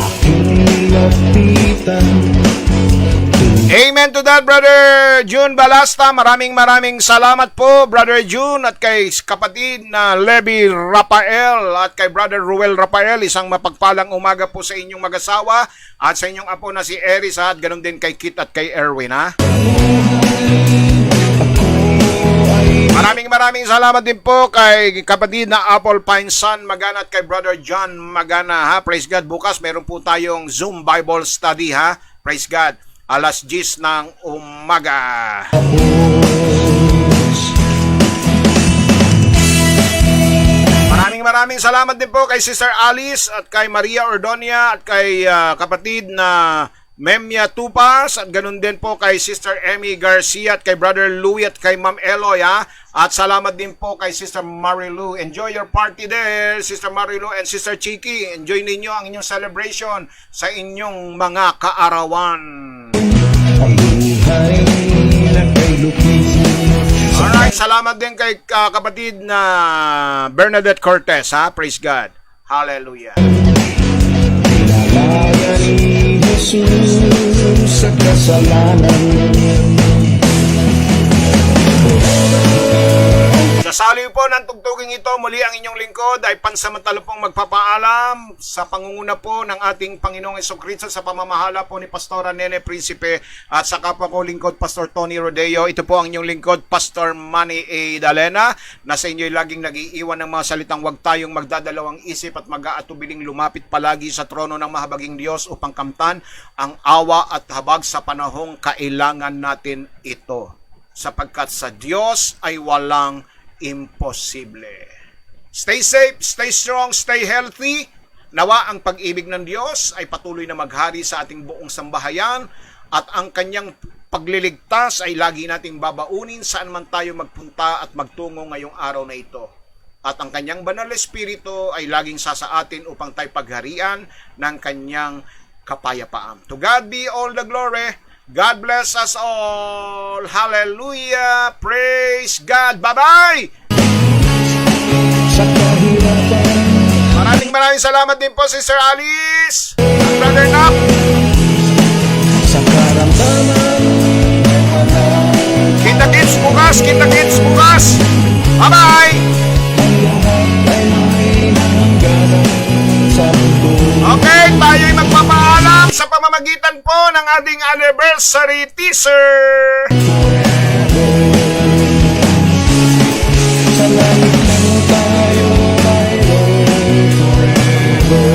aking nilapitan. Amen to that, Brother June Balasta. Maraming salamat po, Brother June, at kay kapatid na Levi Rafael at kay Brother Ruel Rafael. Isang mapagpalang umaga po sa inyong mag-asawa at sa inyong apo na si Eris at ganun din kay Kit at kay Erwin. Ha? Maraming salamat din po kay kapatid na Apple Pine Son Magana at kay Brother John Magana. Ha? Praise God. Bukas meron po tayong Zoom Bible Study. Ha? Praise God. Alas 10 ng umaga. Maraming salamat din po kay Sister Alice at kay Maria Ordonia at kay kapatid na Memia Tupas at ganun din po kay Sister Emmy Garcia at kay Brother Louie at kay Ma'am Eloy ha. At salamat din po kay Sister Marilu. Enjoy your party there, Sister Marilu and Sister Chiki. Enjoy ninyo ang inyong celebration sa inyong mga kaarawan. Ang buhay na kay lupis. Alright, salamat din kay kapatid na Bernadette Cortez ha. Praise God. Hallelujah. Pinalaya ni Jesus sa kasalanan. Sa saliw po ng tugtuging ito, muli ang inyong lingkod ay pansamantala pong magpapaalam sa pangunguna po ng ating Panginoong Jesucristo sa pamamahala po ni Pastora Nene Principe at sa kapwa ko lingkod Pastor Tony Rodeo. Ito po ang inyong lingkod Pastor Manny A. Dalena na sa inyo'y laging nag-iiwan ng mga salitang huwag tayong magdadalawang isip at mag-aatubiling lumapit palagi sa trono ng mahabaging Diyos upang kamtan ang awa at habag sa panahong kailangan natin ito. Sapagkat sa Diyos ay walang imposible. Stay safe, stay strong, stay healthy. Nawa ang pag-ibig ng Diyos ay patuloy na maghari sa ating buong sambahayan at ang kanyang pagliligtas ay lagi nating babaunin saan man tayo magpunta at magtungo ngayong araw na ito. At ang kanyang banal na espiritu ay laging sasa atin upang tayo pagharian ng kanyang kapayapaan. To God be all the glory. God bless us all. Hallelujah. Praise God. Bye-bye. Sa kahirapan, Maraming salamat din po, Sister Alice. Brother Nap. sa karamdaman, Kita-kits bukas. Bye-bye. ang lahat ay may ating anniversary teaser! Sa langit lang tayo mayroon forever.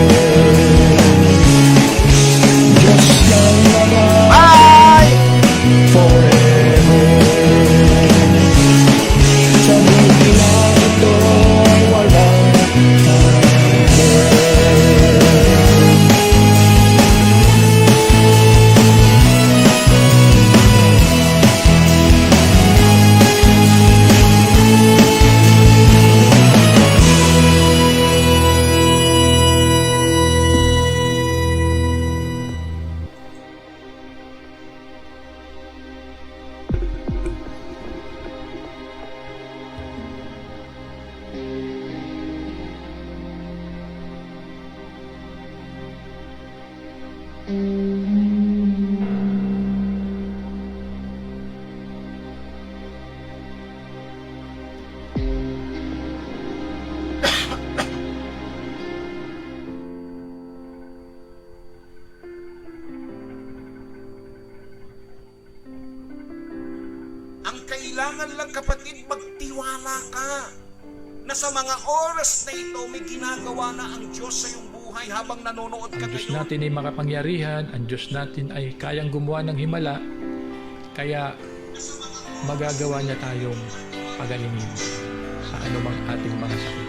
Diyos lang naman Bye! forever. Sa buhay na ito ay walang forever. Ang kailangan lang kapatid, magtiwala ka na sa mga oras na ito may ginagawa na ang Diyos sa iyong buhay habang nanonood ka Ang Diyos ngayon. natin ay makapangyarihan, ang Diyos natin ay kayang gumawa ng himala, kaya magagawa niya tayong pagalingin sa anumang ating mga sakit.